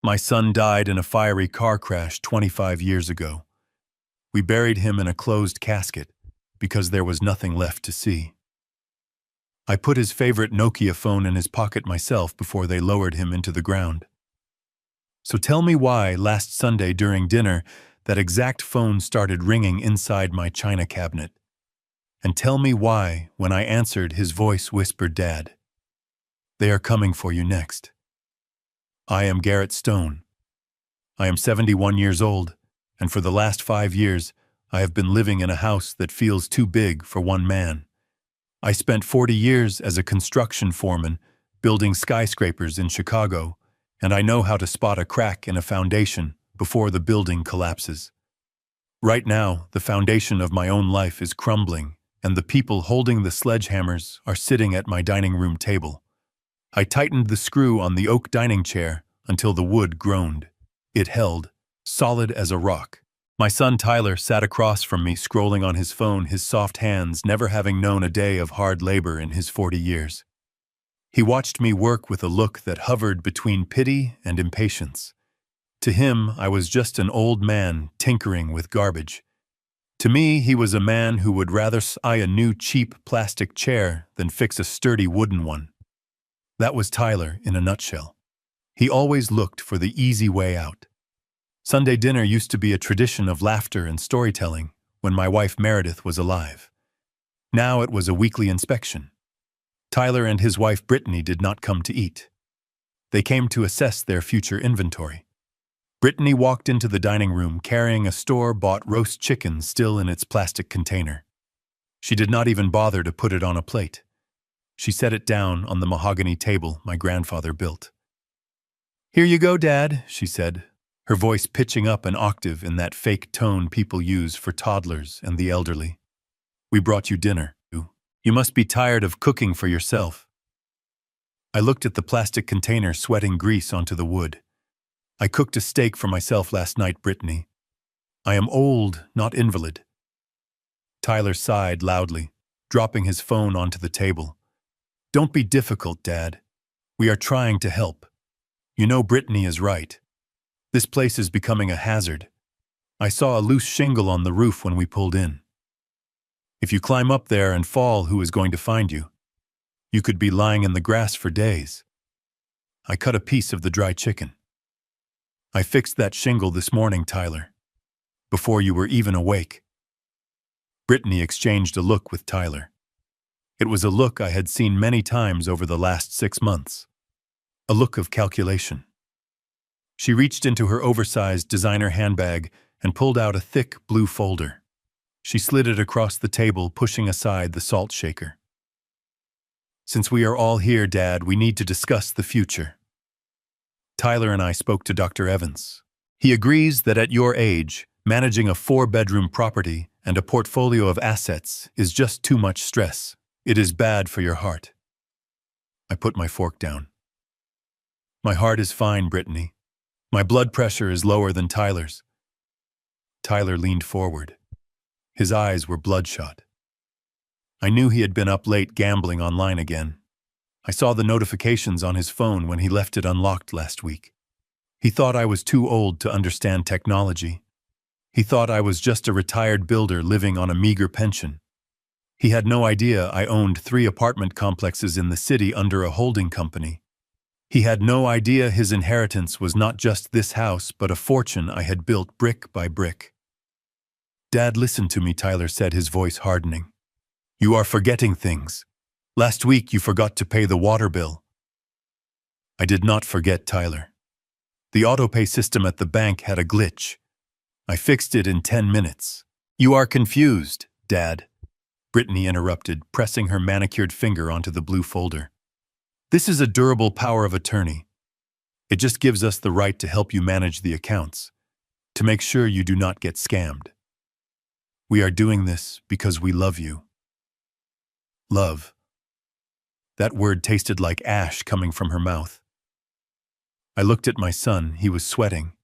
My son died in a fiery car crash 25 years ago. We buried him in a closed casket because there was nothing left to see. I put his favorite Nokia phone in his pocket myself before they lowered him into the ground. So tell me why, last Sunday during dinner, that exact phone started ringing inside my china cabinet. And tell me why, when I answered, his voice whispered, "Dad, they are coming for you next." I am Garrett Stone. I am 71 years old, and for the last 5 years, I have been living in a house that feels too big for one man. I spent 40 years as a construction foreman, building skyscrapers in Chicago, and I know how to spot a crack in a foundation before the building collapses. Right now, the foundation of my own life is crumbling, and the people holding the sledgehammers are sitting at my dining room table. I tightened the screw on the oak dining chair until the wood groaned. It held, solid as a rock. My son Tyler sat across from me, scrolling on his phone, his soft hands never having known a day of hard labor in his 40 years. He watched me work with a look that hovered between pity and impatience. To him, I was just an old man tinkering with garbage. To me, he was a man who would rather buy a new cheap plastic chair than fix a sturdy wooden one. That was Tyler in a nutshell. He always looked for the easy way out. Sunday dinner used to be a tradition of laughter and storytelling when my wife Meredith was alive. Now it was a weekly inspection. Tyler and his wife Brittany did not come to eat. They came to assess their future inventory. Brittany walked into the dining room carrying a store-bought roast chicken still in its plastic container. She did not even bother to put it on a plate. She set it down on the mahogany table my grandfather built. "Here you go, Dad," she said, her voice pitching up an octave in that fake tone people use for toddlers and the elderly. "We brought you dinner. You must be tired of cooking for yourself." I looked at the plastic container sweating grease onto the wood. "I cooked a steak for myself last night, Brittany. I am old, not invalid." Tyler sighed loudly, dropping his phone onto the table. "Don't be difficult, Dad. We are trying to help. You know Brittany is right. This place is becoming a hazard. I saw a loose shingle on the roof when we pulled in. If you climb up there and fall, who is going to find you? You could be lying in the grass for days." I cut a piece of the dry chicken. "I fixed that shingle this morning, Tyler, before you were even awake." Brittany exchanged a look with Tyler. It was a look I had seen many times over the last 6 months. A look of calculation. She reached into her oversized designer handbag and pulled out a thick blue folder. She slid it across the table, pushing aside the salt shaker. "Since we are all here, Dad, we need to discuss the future." Tyler and I spoke to Dr. Evans. He agrees that at your age, managing a 4-bedroom property and a portfolio of assets is just too much stress. It is bad for your heart. I put my fork down. "My heart is fine, Brittany. My blood pressure is lower than Tyler's." Tyler leaned forward. His eyes were bloodshot. I knew he had been up late gambling online again. I saw the notifications on his phone when he left it unlocked last week. He thought I was too old to understand technology. He thought I was just a retired builder living on a meager pension. He had no idea I owned 3 apartment complexes in the city under a holding company. He had no idea his inheritance was not just this house, but a fortune I had built brick by brick. "Dad, listen to me," Tyler said, his voice hardening. "You are forgetting things. Last week you forgot to pay the water bill." I did not forget, Tyler. The autopay system at the bank had a glitch. I fixed it in 10 minutes. "You are confused, Dad," Brittany interrupted, pressing her manicured finger onto the blue folder. "This is a durable power of attorney. It just gives us the right to help you manage the accounts, to make sure you do not get scammed. We are doing this because we love you." Love. That word tasted like ash coming from her mouth. I looked at my son. He was sweating.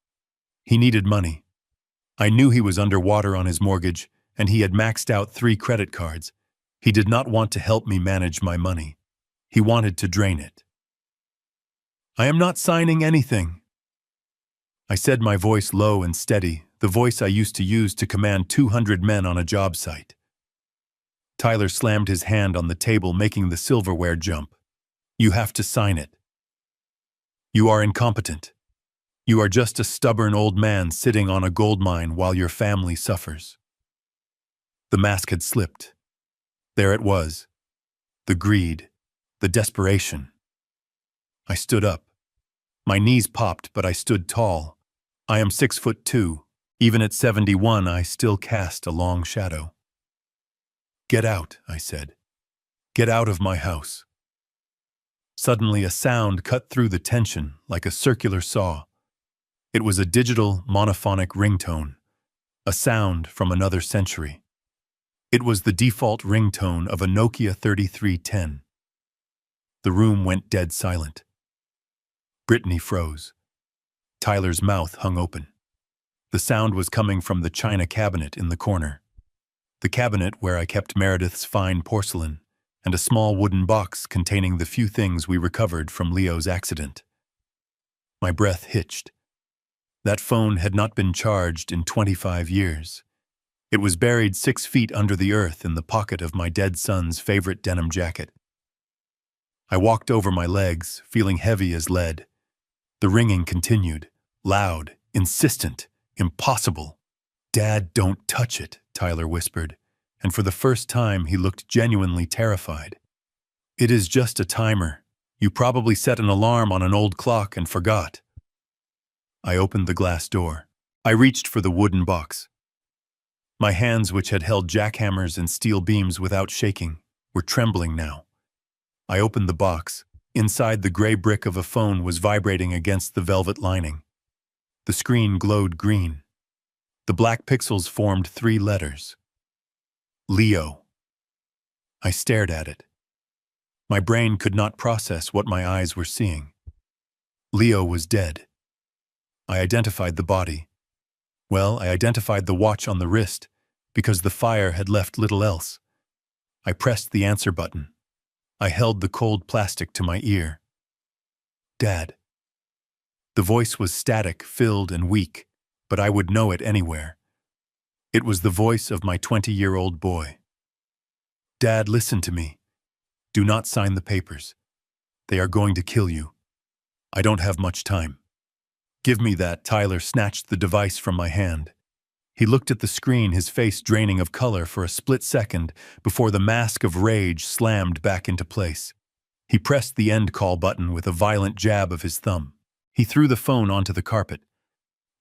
He needed money. I knew he was underwater on his mortgage, and he had maxed out 3 credit cards. He did not want to help me manage my money. He wanted to drain it. "I am not signing anything." I said, my voice low and steady, the voice I used to use to command 200 men on a job site. Tyler slammed his hand on the table, making the silverware jump. You have to sign it. You are incompetent. You are just a stubborn old man sitting on a gold mine while your family suffers. The mask had slipped. There it was. The greed. The desperation. I stood up. My knees popped, but I stood tall. I am 6'2". Even at 71, I still cast a long shadow. Get out, I said. Get out of my house. Suddenly, a sound cut through the tension like a circular saw. It was a digital, monophonic ringtone, a sound from another century. It was the default ringtone of a Nokia 3310. The room went dead silent. Brittany froze. Tyler's mouth hung open. The sound was coming from the china cabinet in the corner. The cabinet where I kept Meredith's fine porcelain and a small wooden box containing the few things we recovered from Leo's accident. My breath hitched. That phone had not been charged in 25 years. It was buried 6 feet under the earth in the pocket of my dead son's favorite denim jacket. I walked over my legs, feeling heavy as lead. The ringing continued, loud, insistent, impossible. Dad, don't touch it, Tyler whispered, and for the first time he looked genuinely terrified. It is just a timer. You probably set an alarm on an old clock and forgot. I opened the glass door. I reached for the wooden box. My hands, which had held jackhammers and steel beams without shaking, were trembling now. I opened the box. Inside, the gray brick of a phone was vibrating against the velvet lining. The screen glowed green. The black pixels formed 3 letters. Leo. I stared at it. My brain could not process what my eyes were seeing. Leo was dead. I identified the body. Well, I identified the watch on the wrist, because the fire had left little else. I pressed the answer button. I held the cold plastic to my ear. Dad. The voice was static, filled, and weak, but I would know it anywhere. It was the voice of my 20-year-old boy. Dad, listen to me. Do not sign the papers. They are going to kill you. I don't have much time. Give me that. Tyler snatched the device from my hand. He looked at the screen, his face draining of color for a split second before the mask of rage slammed back into place. He pressed the end call button with a violent jab of his thumb. He threw the phone onto the carpet.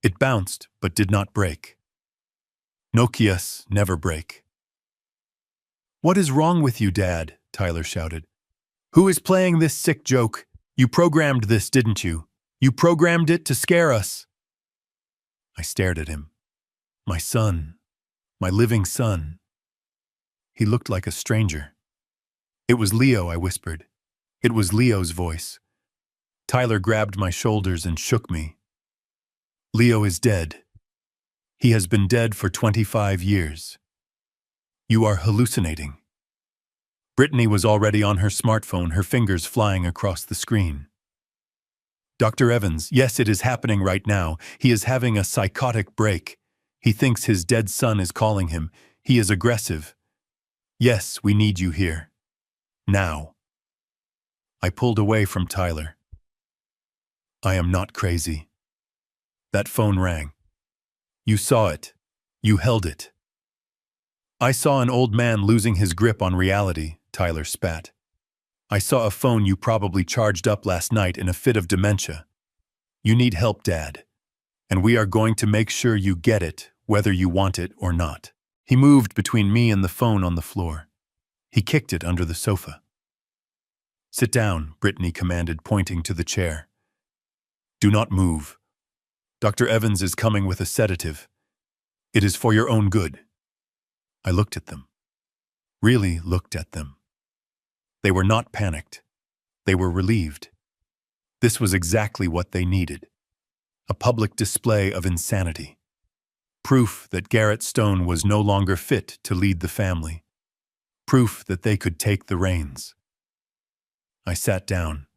It bounced, but did not break. Nokias never break. What is wrong with you, Dad? Tyler shouted. Who is playing this sick joke? You programmed this, didn't you? You programmed it to scare us. I stared at him. My son. My living son. He looked like a stranger. It was Leo, I whispered. It was Leo's voice. Tyler grabbed my shoulders and shook me. Leo is dead. He has been dead for 25 years. You are hallucinating. Brittany was already on her smartphone, her fingers flying across the screen. Dr. Evans, yes, it is happening right now. He is having a psychotic break. He thinks his dead son is calling him. He is aggressive. Yes, we need you here. Now. I pulled away from Tyler. I am not crazy. That phone rang. You saw it. You held it. I saw an old man losing his grip on reality, Tyler spat. I saw a phone you probably charged up last night in a fit of dementia. You need help, Dad. And we are going to make sure you get it, whether you want it or not. He moved between me and the phone on the floor. He kicked it under the sofa. Sit down, Brittany commanded, pointing to the chair. Do not move. Dr. Evans is coming with a sedative. It is for your own good. I looked at them. Really looked at them. They were not panicked. They were relieved. This was exactly what they needed. A public display of insanity. Proof that Garrett Stone was no longer fit to lead the family. Proof that they could take the reins. I sat down.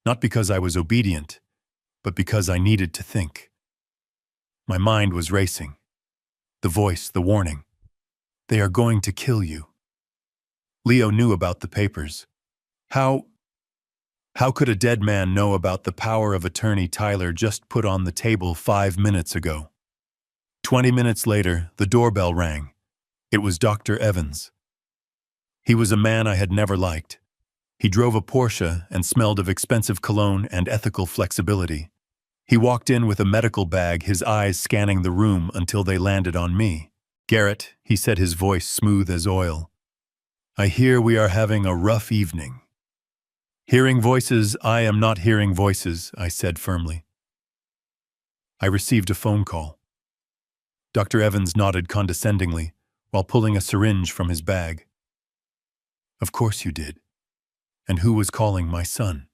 Not because I was obedient, but because I needed to think. My mind was racing. The voice, the warning. They are going to kill you. Leo knew about the papers. How could a dead man know about the power of attorney Tyler just put on the table 5 minutes ago? 20 minutes later, the doorbell rang. It was Dr. Evans. He was a man I had never liked. He drove a Porsche and smelled of expensive cologne and ethical flexibility. He walked in with a medical bag, his eyes scanning the room until they landed on me. "Garrett," he said, his voice smooth as oil. "I hear we are having a rough evening." "Hearing voices, I am not hearing voices," I said firmly. I received a phone call. Dr. Evans nodded condescendingly while pulling a syringe from his bag. "Of course you did. And who was calling my son?"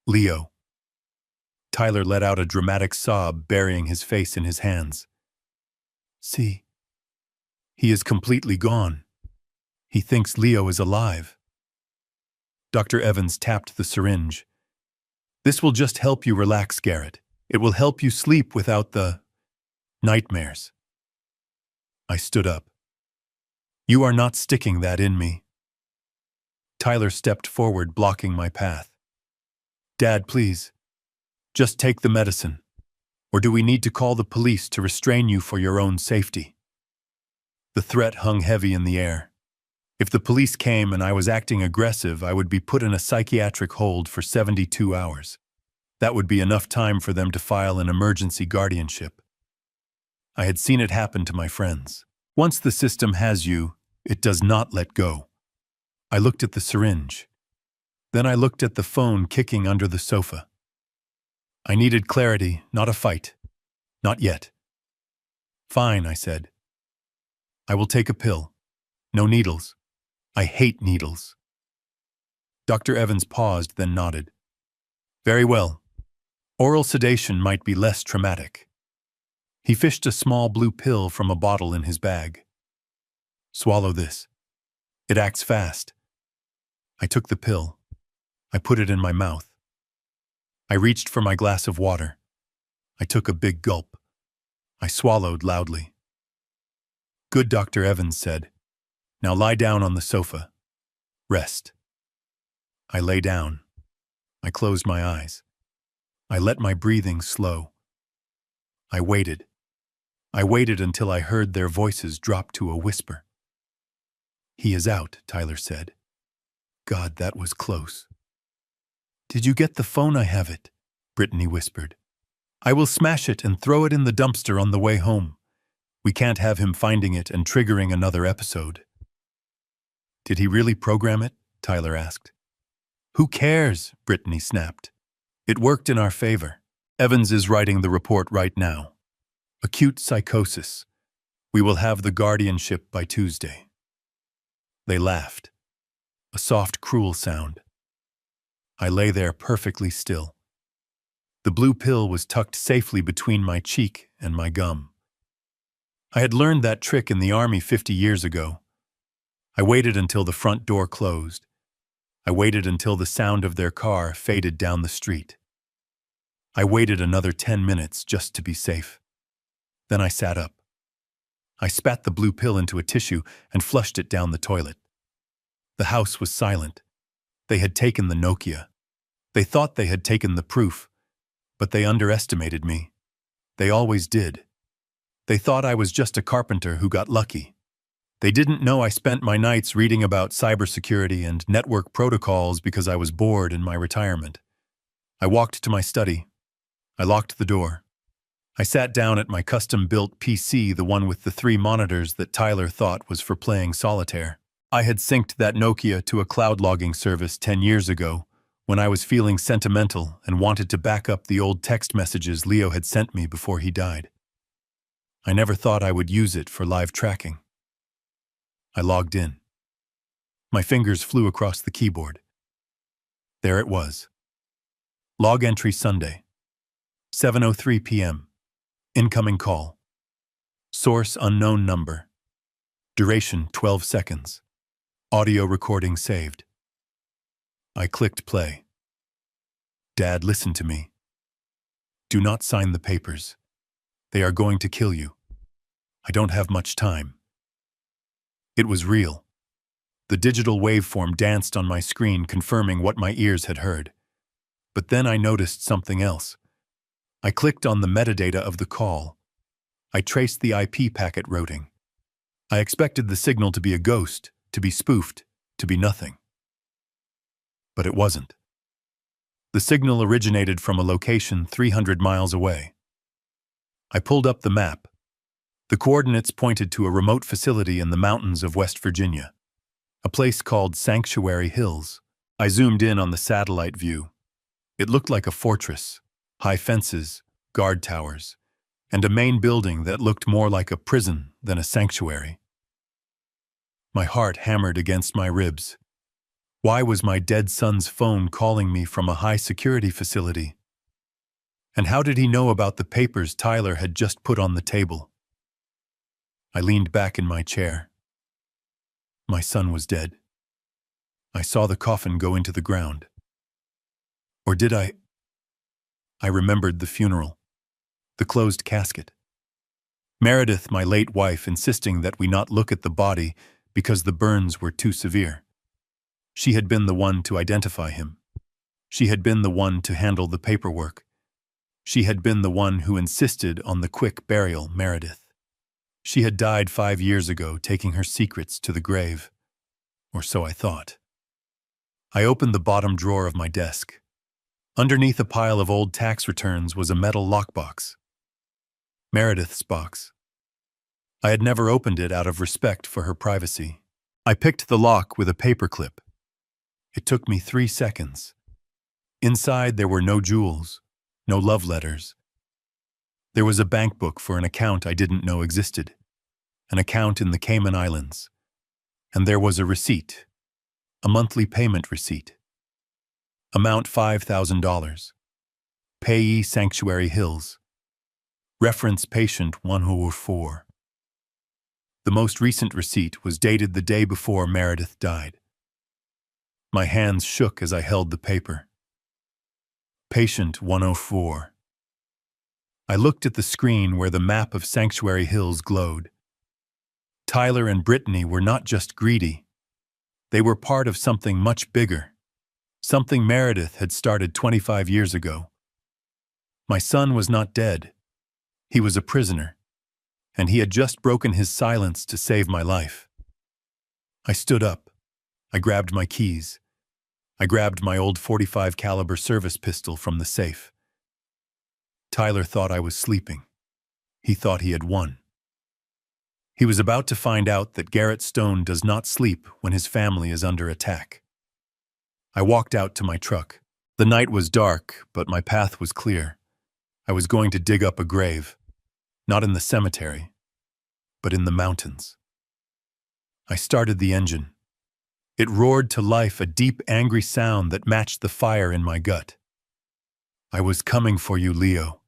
"Leo." Tyler let out a dramatic sob, burying his face in his hands. "See, he is completely gone. He thinks Leo is alive." Dr. Evans tapped the syringe. "This will just help you relax, Garrett. It will help you sleep without the nightmares." I stood up. "You are not sticking that in me." Tyler stepped forward, blocking my path. "Dad, please. Just take the medicine. Or do we need to call the police to restrain you for your own safety?" The threat hung heavy in the air. If the police came and I was acting aggressive, I would be put in a psychiatric hold for 72 hours. That would be enough time for them to file an emergency guardianship. I had seen it happen to my friends. Once the system has you, it does not let go. I looked at the syringe. Then I looked at the phone kicking under the sofa. I needed clarity, not a fight. Not yet. "Fine," I said. "I will take a pill. No needles. I hate needles." Dr. Evans paused, then nodded. "Very well. Oral sedation might be less traumatic." He fished a small blue pill from a bottle in his bag. "Swallow this. It acts fast." I took the pill. I put it in my mouth. I reached for my glass of water. I took a big gulp. I swallowed loudly. "Good," Dr. Evans said. "Now lie down on the sofa. Rest." I lay down. I closed my eyes. I let my breathing slow. I waited. I waited until I heard their voices drop to a whisper. "He is out," Tyler said. God, that was close. "Did you get the phone? I have it," Brittany whispered. "I will smash it and throw it in the dumpster on the way home. We can't have him finding it and triggering another episode." "Did he really program it?" Tyler asked. "Who cares?" Brittany snapped. "It worked in our favor. Evans is writing the report right now. Acute psychosis. We will have the guardianship by Tuesday." They laughed. A soft, cruel sound. I lay there perfectly still. The blue pill was tucked safely between my cheek and my gum. I had learned that trick in the army 50 years ago. I waited until the front door closed. I waited until the sound of their car faded down the street. I waited another 10 minutes just to be safe. Then I sat up. I spat the blue pill into a tissue and flushed it down the toilet. The house was silent. They had taken the Nokia. They thought they had taken the proof, but they underestimated me. They always did. They thought I was just a carpenter who got lucky. They didn't know I spent my nights reading about cybersecurity and network protocols because I was bored in my retirement. I walked to my study. I locked the door. I sat down at my custom-built PC, the one with the 3 monitors that Tyler thought was for playing solitaire. I had synced that Nokia to a cloud logging service 10 years ago when I was feeling sentimental and wanted to back up the old text messages Leo had sent me before he died. I never thought I would use it for live tracking. I logged in. My fingers flew across the keyboard. There it was. Log entry Sunday. 7:03 p.m. Incoming call. Source unknown number. Duration 12 seconds. Audio recording saved. I clicked play. "Dad, listen to me. Do not sign the papers. They are going to kill you. I don't have much time. It was real. The digital waveform danced on my screen, confirming what my ears had heard. But then I noticed something else. I clicked on the metadata of the call. I traced the IP packet routing. I expected the signal to be a ghost, to be spoofed, to be nothing. But it wasn't. The signal originated from a location 300 miles away. I pulled up the map. The coordinates pointed to a remote facility in the mountains of West Virginia, a place called Sanctuary Hills. I zoomed in on the satellite view. It looked like a fortress, high fences, guard towers, and a main building that looked more like a prison than a sanctuary. My heart hammered against my ribs. Why was my dead son's phone calling me from a high-security facility? And how did he know about the papers Tyler had just put on the table? I leaned back in my chair. My son was dead. I saw the coffin go into the ground. Or did I? I remembered the funeral, the closed casket. Meredith, my late wife, insisting that we not look at the body because the burns were too severe. She had been the one to identify him. She had been the one to handle the paperwork. She had been the one who insisted on the quick burial, Meredith. She had died 5 years ago, taking her secrets to the grave. Or so I thought. I opened the bottom drawer of my desk. Underneath a pile of old tax returns was a metal lockbox. Meredith's box. I had never opened it out of respect for her privacy. I picked the lock with a paperclip. It took me 3 seconds. Inside there were no jewels, no love letters. There was a bank book for an account I didn't know existed, an account in the Cayman Islands. And there was a receipt, a monthly payment receipt. Amount $5,000. Payee Sanctuary Hills. Reference patient 104. The most recent receipt was dated the day before Meredith died. My hands shook as I held the paper. Patient 104. I looked at the screen where the map of Sanctuary Hills glowed. Tyler and Brittany were not just greedy. They were part of something much bigger. Something Meredith had started 25 years ago. My son was not dead. He was a prisoner, and he had just broken his silence to save my life. I stood up. I grabbed my keys. I grabbed my old .45 caliber service pistol from the safe. Tyler thought I was sleeping. He thought he had won. He was about to find out that Garrett Stone does not sleep when his family is under attack. I walked out to my truck. The night was dark, but my path was clear. I was going to dig up a grave, not in the cemetery, but in the mountains. I started the engine. It roared to life, a deep, angry sound that matched the fire in my gut. I was coming for you, Leo,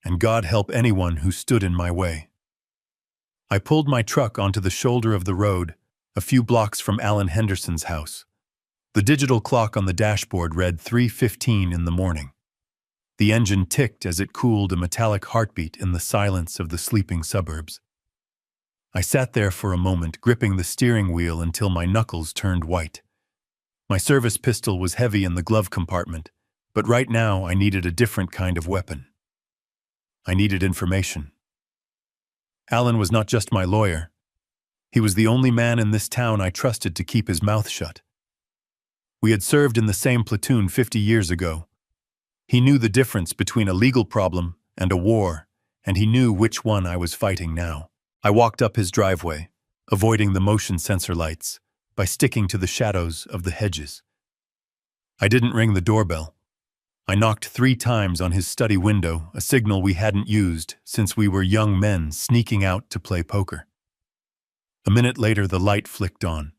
and God help anyone who stood in my way. I pulled my truck onto the shoulder of the road, a few blocks from Alan Henderson's house. The digital clock on the dashboard read 3:15 in the morning. The engine ticked as it cooled a metallic heartbeat in the silence of the sleeping suburbs. I sat there for a moment, gripping the steering wheel until my knuckles turned white. My service pistol was heavy in the glove compartment, but right now I needed a different kind of weapon. I needed information. Alan was not just my lawyer. He was the only man in this town I trusted to keep his mouth shut. We had served in the same platoon 50 years ago. He knew the difference between a legal problem and a war, and he knew which one I was fighting now. I walked up his driveway, avoiding the motion sensor lights, by sticking to the shadows of the hedges. I didn't ring the doorbell. I knocked 3 times on his study window, a signal we hadn't used since we were young men sneaking out to play poker. A minute later, the light flicked on.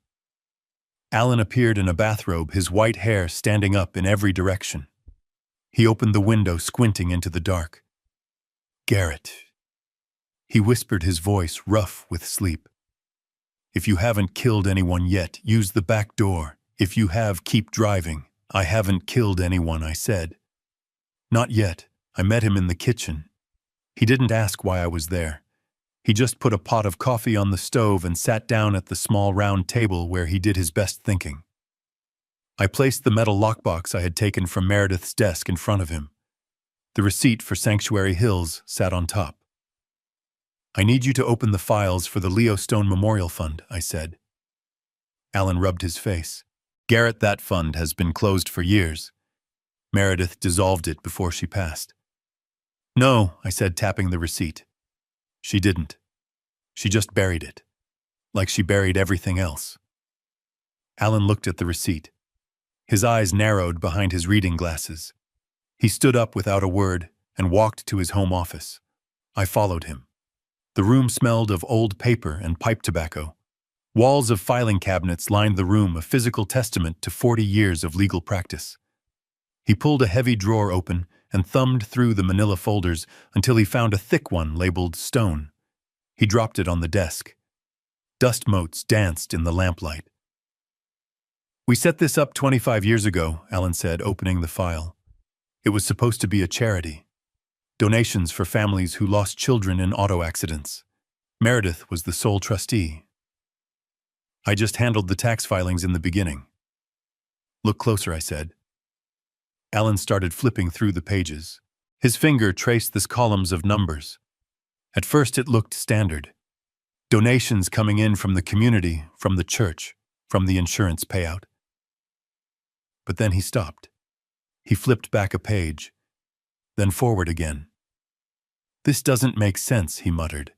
Alan appeared in a bathrobe, his white hair standing up in every direction. He opened the window, squinting into the dark. "Garrett," he whispered, his voice rough with sleep. "If you haven't killed anyone yet, use the back door. If you have, keep driving." "I haven't killed anyone," I said. "Not yet." I met him in the kitchen. He didn't ask why I was there. He just put a pot of coffee on the stove and sat down at the small round table where he did his best thinking. I placed the metal lockbox I had taken from Meredith's desk in front of him. The receipt for Sanctuary Hills sat on top. "I need you to open the files for the Leo Stone Memorial Fund," I said. Alan rubbed his face. "Garrett, that fund has been closed for years. Meredith dissolved it before she passed." "No," I said, tapping the receipt. "She didn't. She just buried it, like she buried everything else." Alan looked at the receipt. His eyes narrowed behind his reading glasses. He stood up without a word and walked to his home office. I followed him. The room smelled of old paper and pipe tobacco. Walls of filing cabinets lined the room, a physical testament to 40 years of legal practice. He pulled a heavy drawer open and thumbed through the manila folders until he found a thick one labeled Stone. He dropped it on the desk. Dust motes danced in the lamplight. "We set this up 25 years ago," Alan said, opening the file. "It was supposed to be a charity. Donations for families who lost children in auto accidents. Meredith was the sole trustee. I just handled the tax filings in the beginning." "Look closer," I said. Alan started flipping through the pages. His finger traced the columns of numbers. At first it looked standard. Donations coming in from the community, from the church, from the insurance payout. But then he stopped. He flipped back a page, then forward again. "This doesn't make sense," he muttered.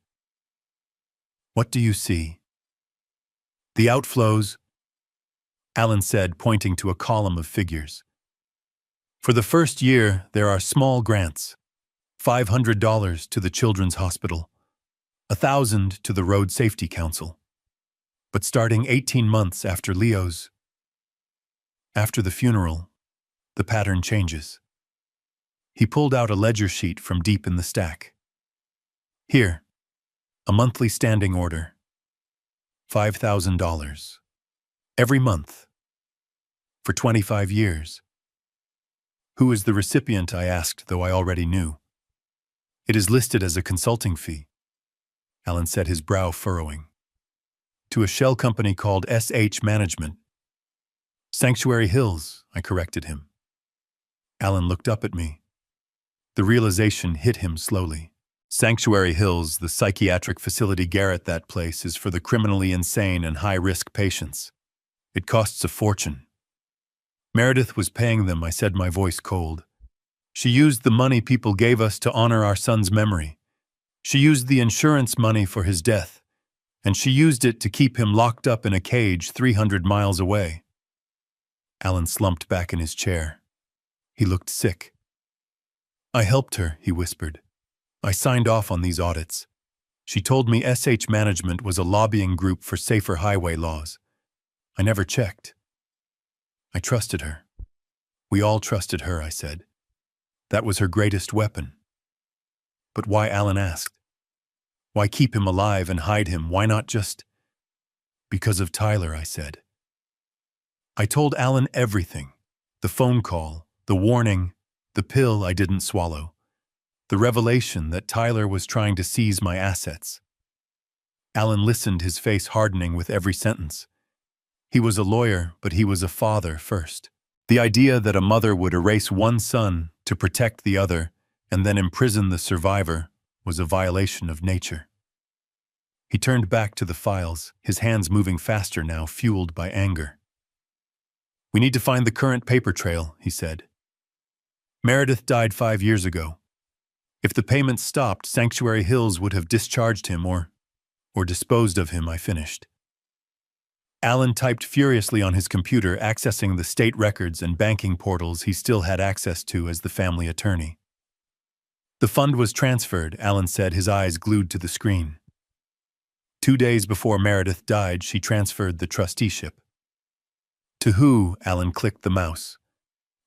"What do you see?" "The outflows," Alan said, pointing to a column of figures. "For the first year, there are small grants. $500 to the Children's Hospital, $1,000 to the Road Safety Council. But starting 18 months after after the funeral, the pattern changes." He pulled out a ledger sheet from deep in the stack. "Here, a monthly standing order. $5,000. Every month. For 25 years. "Who is the recipient?" I asked, though I already knew. "It is listed as a consulting fee." Alan said, his brow furrowing. "To a shell company called SH Management." "Sanctuary Hills," I corrected him. Alan looked up at me. The realization hit him slowly. "Sanctuary Hills, the psychiatric facility, Garrett, that place is for the criminally insane and high-risk patients. It costs a fortune." "Meredith was paying them," I said, my voice cold. "She used the money people gave us to honor our son's memory. She used the insurance money for his death, and she used it to keep him locked up in a cage 300 miles away." Alan slumped back in his chair. He looked sick. "I helped her," he whispered. "I signed off on these audits. She told me SH Management was a lobbying group for safer highway laws. I never checked. I trusted her. We all trusted her," I said. "That was her greatest weapon." "But why?" Alan asked. "Why keep him alive and hide him? Why not just—" "Because of Tyler," I said. I told Alan everything. The phone call, the warning, the pill I didn't swallow, the revelation that Tyler was trying to seize my assets. Alan listened, his face hardening with every sentence. He was a lawyer, but he was a father first. The idea that a mother would erase one son to protect the other and then imprison the survivor was a violation of nature. He turned back to the files, his hands moving faster now, fueled by anger. "We need to find the current paper trail," he said. "Meredith died 5 years ago. If the payments stopped, Sanctuary Hills would have discharged him or disposed of him," I finished. Alan typed furiously on his computer, accessing the state records and banking portals he still had access to as the family attorney. "The fund was transferred," Alan said, his eyes glued to the screen. 2 days before Meredith died, she transferred the trusteeship. "To who?" Alan clicked the mouse.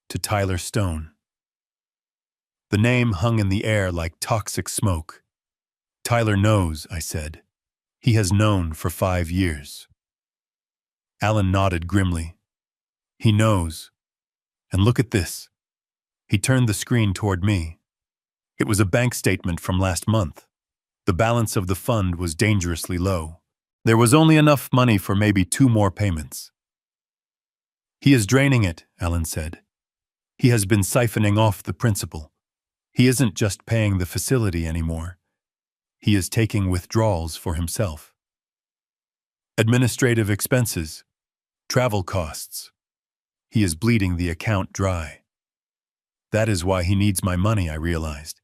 "To Tyler Stone." The name hung in the air like toxic smoke. "Tyler knows," I said. "He has known for 5 years." Alan nodded grimly. "He knows. And look at this." He turned the screen toward me. It was a bank statement from last month. The balance of the fund was dangerously low. There was only enough money for maybe 2 more payments. He is draining it, Alan said. He has been siphoning off the principal. He isn't just paying the facility anymore. He is taking withdrawals for himself. Administrative expenses, travel costs. He is bleeding the account dry. That is why he needs my money, I realized.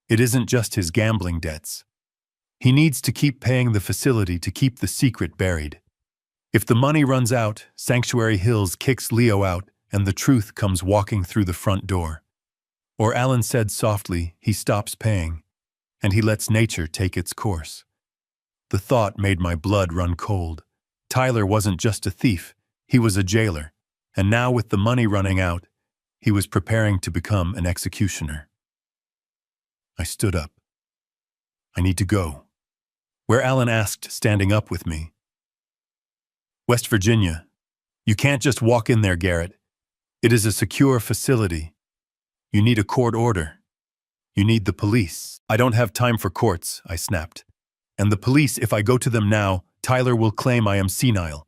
It isn't just his gambling debts. He needs to keep paying the facility to keep the secret buried. If the money runs out, Sanctuary Hills kicks Leo out and the truth comes walking through the front door. Or Alan said softly, he stops paying, and he lets nature take its course. The thought made my blood run cold. Tyler wasn't just a thief, he was a jailer, and now with the money running out, he was preparing to become an executioner. I stood up. I need to go. Where Alan asked, standing up with me. West Virginia. You can't just walk in there, Garrett. It is a secure facility. You need a court order. You need the police. I don't have time for courts, I snapped. And the police, if I go to them now, Tyler will claim I am senile.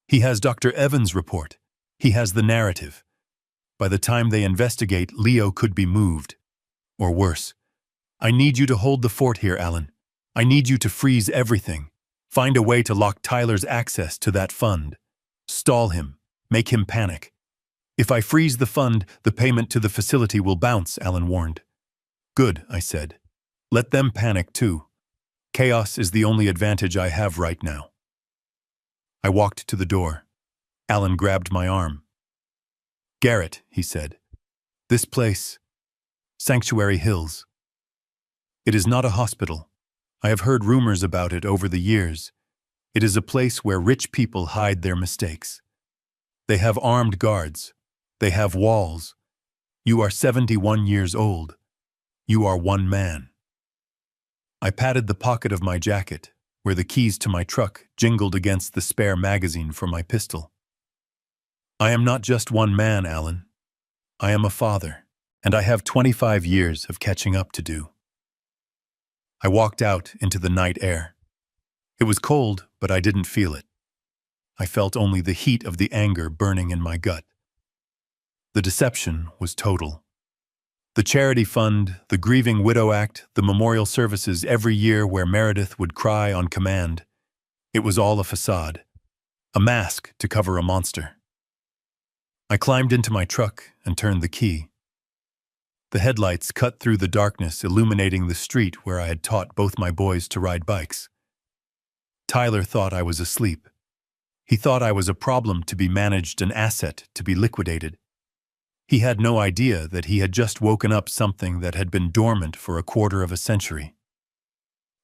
He has Dr. Evans' report. He has the narrative. By the time they investigate, Leo could be moved. Or worse. I need you to hold the fort here, Alan. I need you to freeze everything. Find a way to lock Tyler's access to that fund. Stall him. Make him panic. If I freeze the fund, the payment to the facility will bounce, Alan warned. Good, I said. Let them panic too. Chaos is the only advantage I have right now. I walked to the door. Alan grabbed my arm. Garrett, he said. This place, Sanctuary Hills. It is not a hospital. I have heard rumors about it over the years. It is a place where rich people hide their mistakes. They have armed guards. They have walls. You are 71 years old. You are one man. I patted the pocket of my jacket, where the keys to my truck jingled against the spare magazine for my pistol. I am not just one man, Alan. I am a father, and I have 25 years of catching up to do. I walked out into the night air. It was cold, but I didn't feel it. I felt only the heat of the anger burning in my gut. The deception was total. The charity fund, the Grieving Widow Act, the memorial services every year where Meredith would cry on command. It was all a facade, a mask to cover a monster. I climbed into my truck and turned the key. The headlights cut through the darkness, illuminating the street where I had taught both my boys to ride bikes. Tyler thought I was asleep. He thought I was a problem to be managed, an asset to be liquidated. He had no idea that he had just woken up something that had been dormant for a quarter of a century.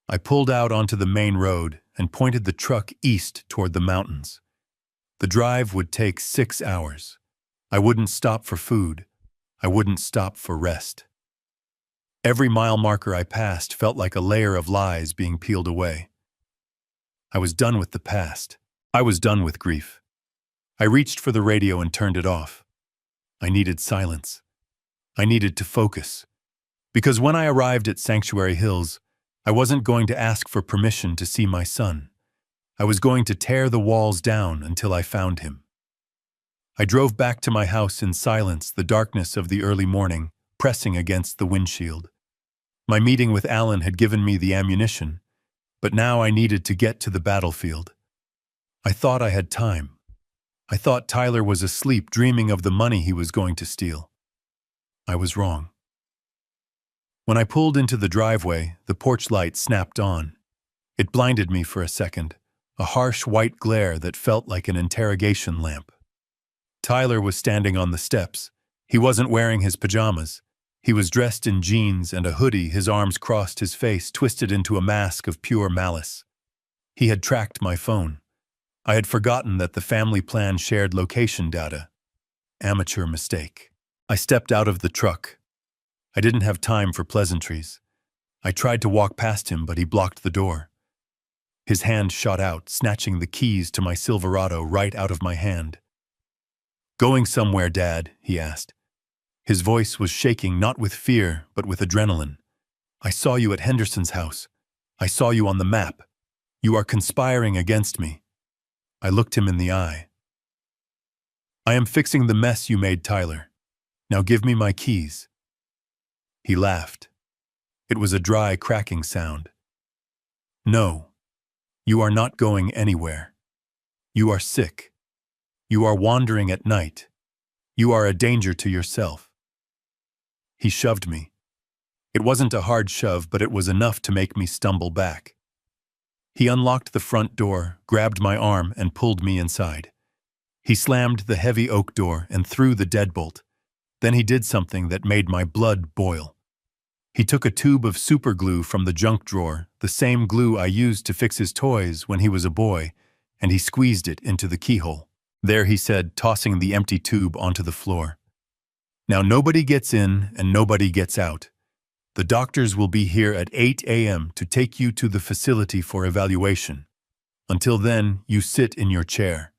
I pulled out onto the main road and pointed the truck east toward the mountains. The drive would take 6 hours. I wouldn't stop for food. I wouldn't stop for rest. Every mile marker I passed felt like a layer of lies being peeled away. I was done with the past. I was done with grief. I reached for the radio and turned it off. I needed silence. I needed to focus. Because when I arrived at Sanctuary Hills, I wasn't going to ask for permission to see my son. I was going to tear the walls down until I found him. I drove back to my house in silence, the darkness of the early morning pressing against the windshield. My meeting with Alan had given me the ammunition, but now I needed to get to the battlefield. I thought I had time. I thought Tyler was asleep, dreaming of the money he was going to steal. I was wrong. When I pulled into the driveway, the porch light snapped on. It blinded me for a second, a harsh white glare that felt like an interrogation lamp. Tyler was standing on the steps. He wasn't wearing his pajamas. He was dressed in jeans and a hoodie, his arms crossed, his face twisted into a mask of pure malice. He had tracked my phone. I had forgotten that the family plan shared location data. Amateur mistake. I stepped out of the truck. I didn't have time for pleasantries. I tried to walk past him, but he blocked the door. His hand shot out, snatching the keys to my Silverado right out of my hand. "Going somewhere, Dad?" he asked. His voice was shaking not with fear, but with adrenaline. I saw you at Henderson's house. I saw you on the map. You are conspiring against me. I looked him in the eye. I am fixing the mess you made, Tyler. Now give me my keys. He laughed. It was a dry, cracking sound. No, you are not going anywhere. You are sick. You are wandering at night. You are a danger to yourself. He shoved me. It wasn't a hard shove, but it was enough to make me stumble back. He unlocked the front door, grabbed my arm, and pulled me inside. He slammed the heavy oak door and threw the deadbolt. Then he did something that made my blood boil. He took a tube of superglue from the junk drawer, the same glue I used to fix his toys when he was a boy, and he squeezed it into the keyhole. There, he said, tossing the empty tube onto the floor. Now nobody gets in and nobody gets out. The doctors will be here at 8 a.m. to take you to the facility for evaluation. Until then, you sit in your chair.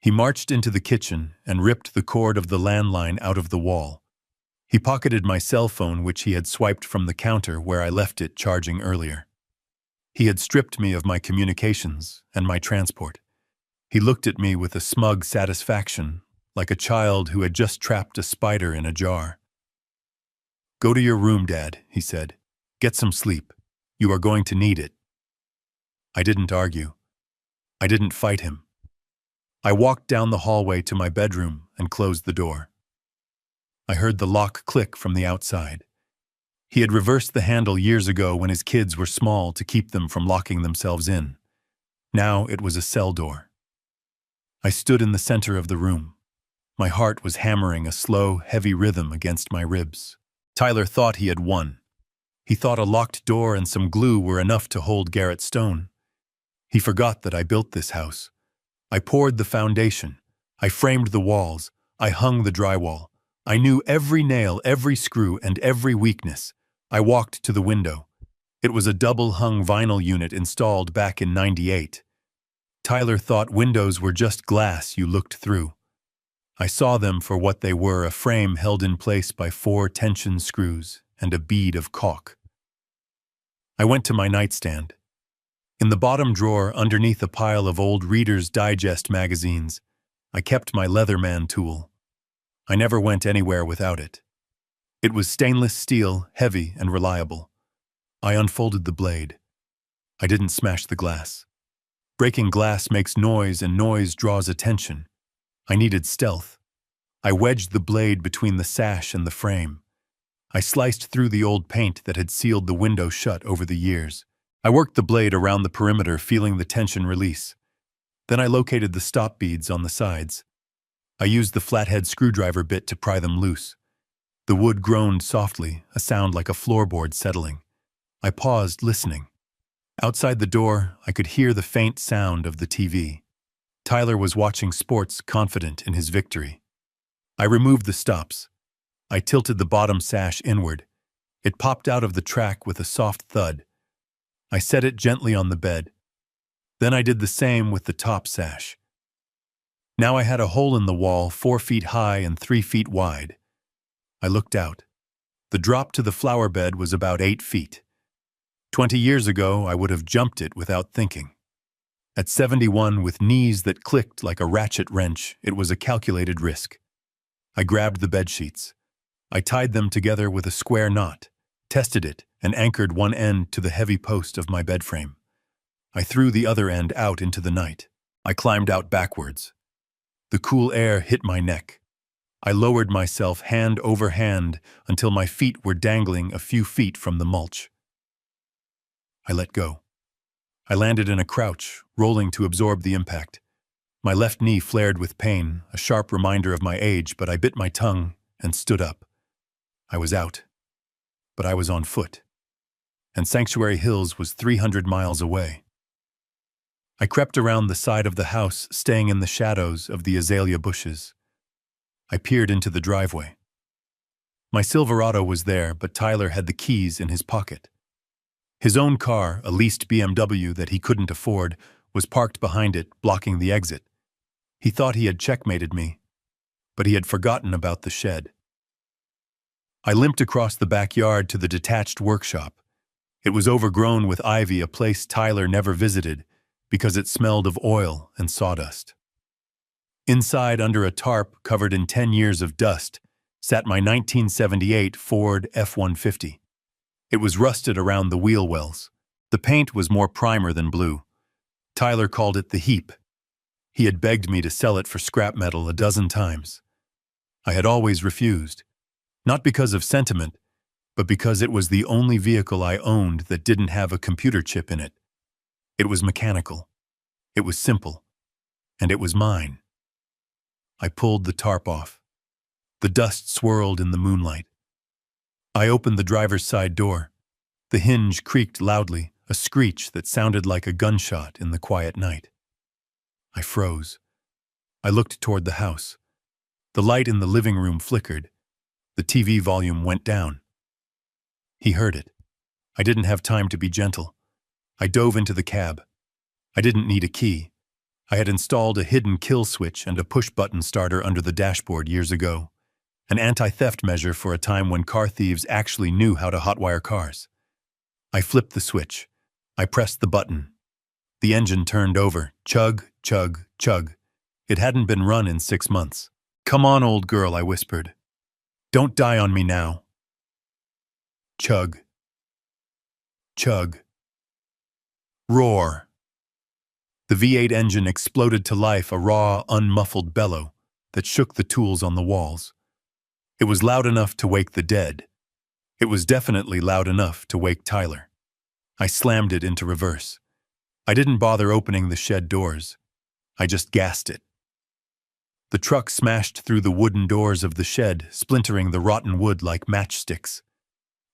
He marched into the kitchen and ripped the cord of the landline out of the wall. He pocketed my cell phone, which he had swiped from the counter where I left it charging earlier. He had stripped me of my communications and my transport. He looked at me with a smug satisfaction, like a child who had just trapped a spider in a jar. "Go to your room, Dad," he said. "Get some sleep. You are going to need it." I didn't argue. I didn't fight him. I walked down the hallway to my bedroom and closed the door. I heard the lock click from the outside. He had reversed the handle years ago when his kids were small to keep them from locking themselves in. Now it was a cell door. I stood in the center of the room. My heart was hammering a slow, heavy rhythm against my ribs. Tyler thought he had won. He thought a locked door and some glue were enough to hold Garrett Stone. He forgot that I built this house. I poured the foundation. I framed the walls. I hung the drywall. I knew every nail, every screw, and every weakness. I walked to the window. It was a double-hung vinyl unit installed back in '98. Tyler thought windows were just glass you looked through. I saw them for what they were, a frame held in place by 4 tension screws and a bead of caulk. I went to my nightstand. In the bottom drawer, underneath a pile of old Reader's Digest magazines, I kept my Leatherman tool. I never went anywhere without it. It was stainless steel, heavy and reliable. I unfolded the blade. I didn't smash the glass. Breaking glass makes noise, and noise draws attention. I needed stealth. I wedged the blade between the sash and the frame. I sliced through the old paint that had sealed the window shut over the years. I worked the blade around the perimeter, feeling the tension release. Then I located the stop beads on the sides. I used the flathead screwdriver bit to pry them loose. The wood groaned softly, a sound like a floorboard settling. I paused, listening. Outside the door, I could hear the faint sound of the TV. Tyler was watching sports, confident in his victory. I removed the stops. I tilted the bottom sash inward. It popped out of the track with a soft thud. I set it gently on the bed. Then I did the same with the top sash. Now I had a hole in the wall 4 feet high and 3 feet wide. I looked out. The drop to the flower bed was about 8 feet. 20 years ago, I would have jumped it without thinking. At 71, with knees that clicked like a ratchet wrench, it was a calculated risk. I grabbed the bedsheets. I tied them together with a square knot, tested it, and anchored one end to the heavy post of my bed frame. I threw the other end out into the night. I climbed out backwards. The cool air hit my neck. I lowered myself hand over hand until my feet were dangling a few feet from the mulch. I let go. I landed in a crouch, rolling to absorb the impact. My left knee flared with pain, a sharp reminder of my age, but I bit my tongue and stood up. I was out, but I was on foot, and Sanctuary Hills was 300 miles away. I crept around the side of the house, staying in the shadows of the azalea bushes. I peered into the driveway. My Silverado was there, but Tyler had the keys in his pocket. His own car, a leased BMW that he couldn't afford, was parked behind it, blocking the exit. He thought he had checkmated me, but he had forgotten about the shed. I limped across the backyard to the detached workshop. It was overgrown with ivy, a place Tyler never visited because it smelled of oil and sawdust. Inside, under a tarp covered in 10 years of dust, sat my 1978 Ford F-150. It was rusted around the wheel wells. The paint was more primer than blue. Tyler called it the heap. He had begged me to sell it for scrap metal a dozen times. I had always refused, not because of sentiment, but because it was the only vehicle I owned that didn't have a computer chip in it. It was mechanical. It was simple. And it was mine. I pulled the tarp off. The dust swirled in the moonlight. I opened the driver's side door. The hinge creaked loudly, a screech that sounded like a gunshot in the quiet night. I froze. I looked toward the house. The light in the living room flickered. The TV volume went down. He heard it. I didn't have time to be gentle. I dove into the cab. I didn't need a key. I had installed a hidden kill switch and a push-button starter under the dashboard years ago, an anti-theft measure for a time when car thieves actually knew how to hotwire cars. I flipped the switch. I pressed the button. The engine turned over. Chug, chug, chug. It hadn't been run in 6 months. "Come on, old girl," I whispered. "Don't die on me now." Chug. Chug. Roar. The V8 engine exploded to life, a raw, unmuffled bellow that shook the tools on the walls. It was loud enough to wake the dead. It was definitely loud enough to wake Tyler. I slammed it into reverse. I didn't bother opening the shed doors. I just gassed it. The truck smashed through the wooden doors of the shed, splintering the rotten wood like matchsticks.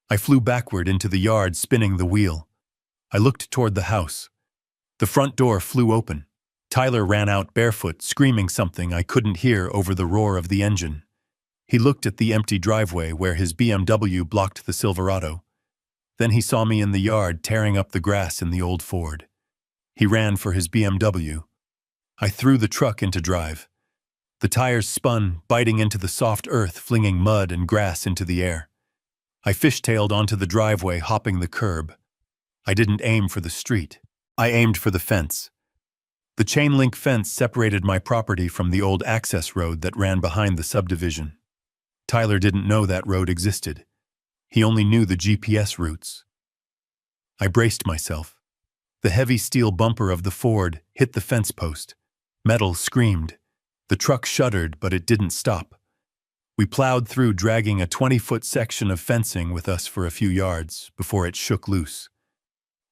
I flew backward into the yard, spinning the wheel. I looked toward the house. The front door flew open. Tyler ran out barefoot, screaming something I couldn't hear over the roar of the engine. He looked at the empty driveway where his BMW blocked the Silverado. Then he saw me in the yard tearing up the grass in the old Ford. He ran for his BMW. I threw the truck into drive. The tires spun, biting into the soft earth, flinging mud and grass into the air. I fishtailed onto the driveway, hopping the curb. I didn't aim for the street. I aimed for the fence. The chain-link fence separated my property from the old access road that ran behind the subdivision. Tyler didn't know that road existed. He only knew the GPS routes. I braced myself. The heavy steel bumper of the Ford hit the fence post. Metal screamed. The truck shuddered, but it didn't stop. We plowed through, dragging a 20-foot section of fencing with us for a few yards before it shook loose.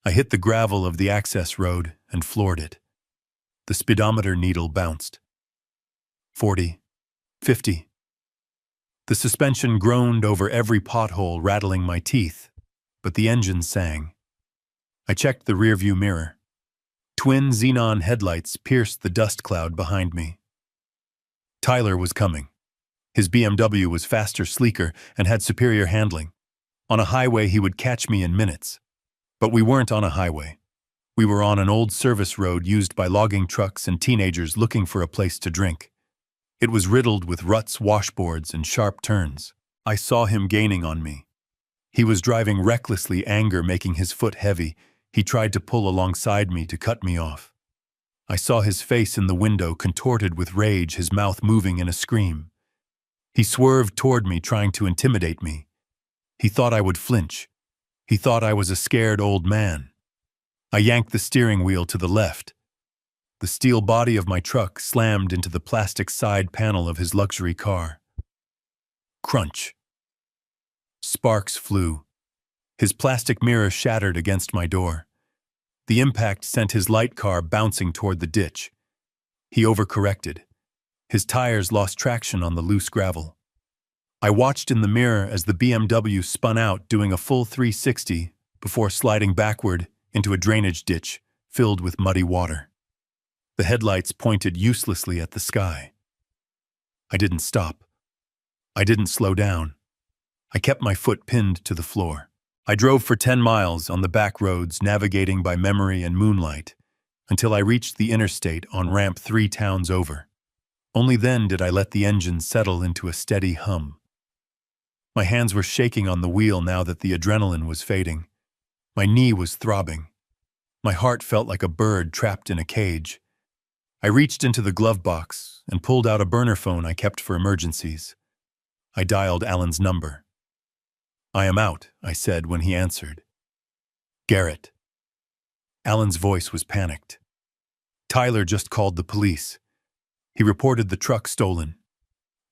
I hit the gravel of the access road and floored it. The speedometer needle bounced. 40, 50. The suspension groaned over every pothole, rattling my teeth, but the engine sang. I checked the rearview mirror. Twin xenon headlights pierced the dust cloud behind me. Tyler was coming. His BMW was faster, sleeker, and had superior handling. On a highway, he would catch me in minutes. But we weren't on a highway. We were on an old service road used by logging trucks and teenagers looking for a place to drink. It was riddled with ruts, washboards, and sharp turns. I saw him gaining on me. He was driving recklessly, anger making his foot heavy. He tried to pull alongside me to cut me off. I saw his face in the window, contorted with rage, his mouth moving in a scream. He swerved toward me, trying to intimidate me. He thought I would flinch. He thought I was a scared old man. I yanked the steering wheel to the left. The steel body of my truck slammed into the plastic side panel of his luxury car. Crunch. Sparks flew. His plastic mirror shattered against my door. The impact sent his light car bouncing toward the ditch. He overcorrected. His tires lost traction on the loose gravel. I watched in the mirror as the BMW spun out, doing a full 360 before sliding backward into a drainage ditch filled with muddy water. The headlights pointed uselessly at the sky. I didn't stop. I didn't slow down. I kept my foot pinned to the floor. I drove for 10 miles on the back roads, navigating by memory and moonlight, until I reached the interstate on ramp 3 towns over. Only then did I let the engine settle into a steady hum. My hands were shaking on the wheel now that the adrenaline was fading. My knee was throbbing. My heart felt like a bird trapped in a cage. I reached into the glove box and pulled out a burner phone I kept for emergencies. I dialed Alan's number. "I am out," I said when he answered. "Garrett." Alan's voice was panicked. "Tyler just called the police. He reported the truck stolen.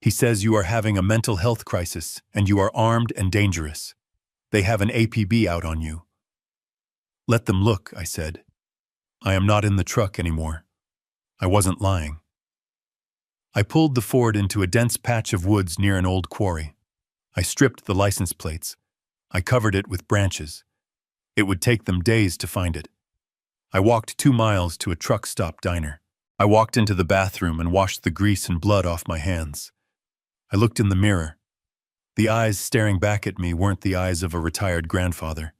He says you are having a mental health crisis and you are armed and dangerous. They have an APB out on you." "Let them look," I said. "I am not in the truck anymore." I wasn't lying. I pulled the Ford into a dense patch of woods near an old quarry. I stripped the license plates. I covered it with branches. It would take them days to find it. I walked 2 miles to a truck stop diner. I walked into the bathroom and washed the grease and blood off my hands. I looked in the mirror. The eyes staring back at me weren't the eyes of a retired grandfather.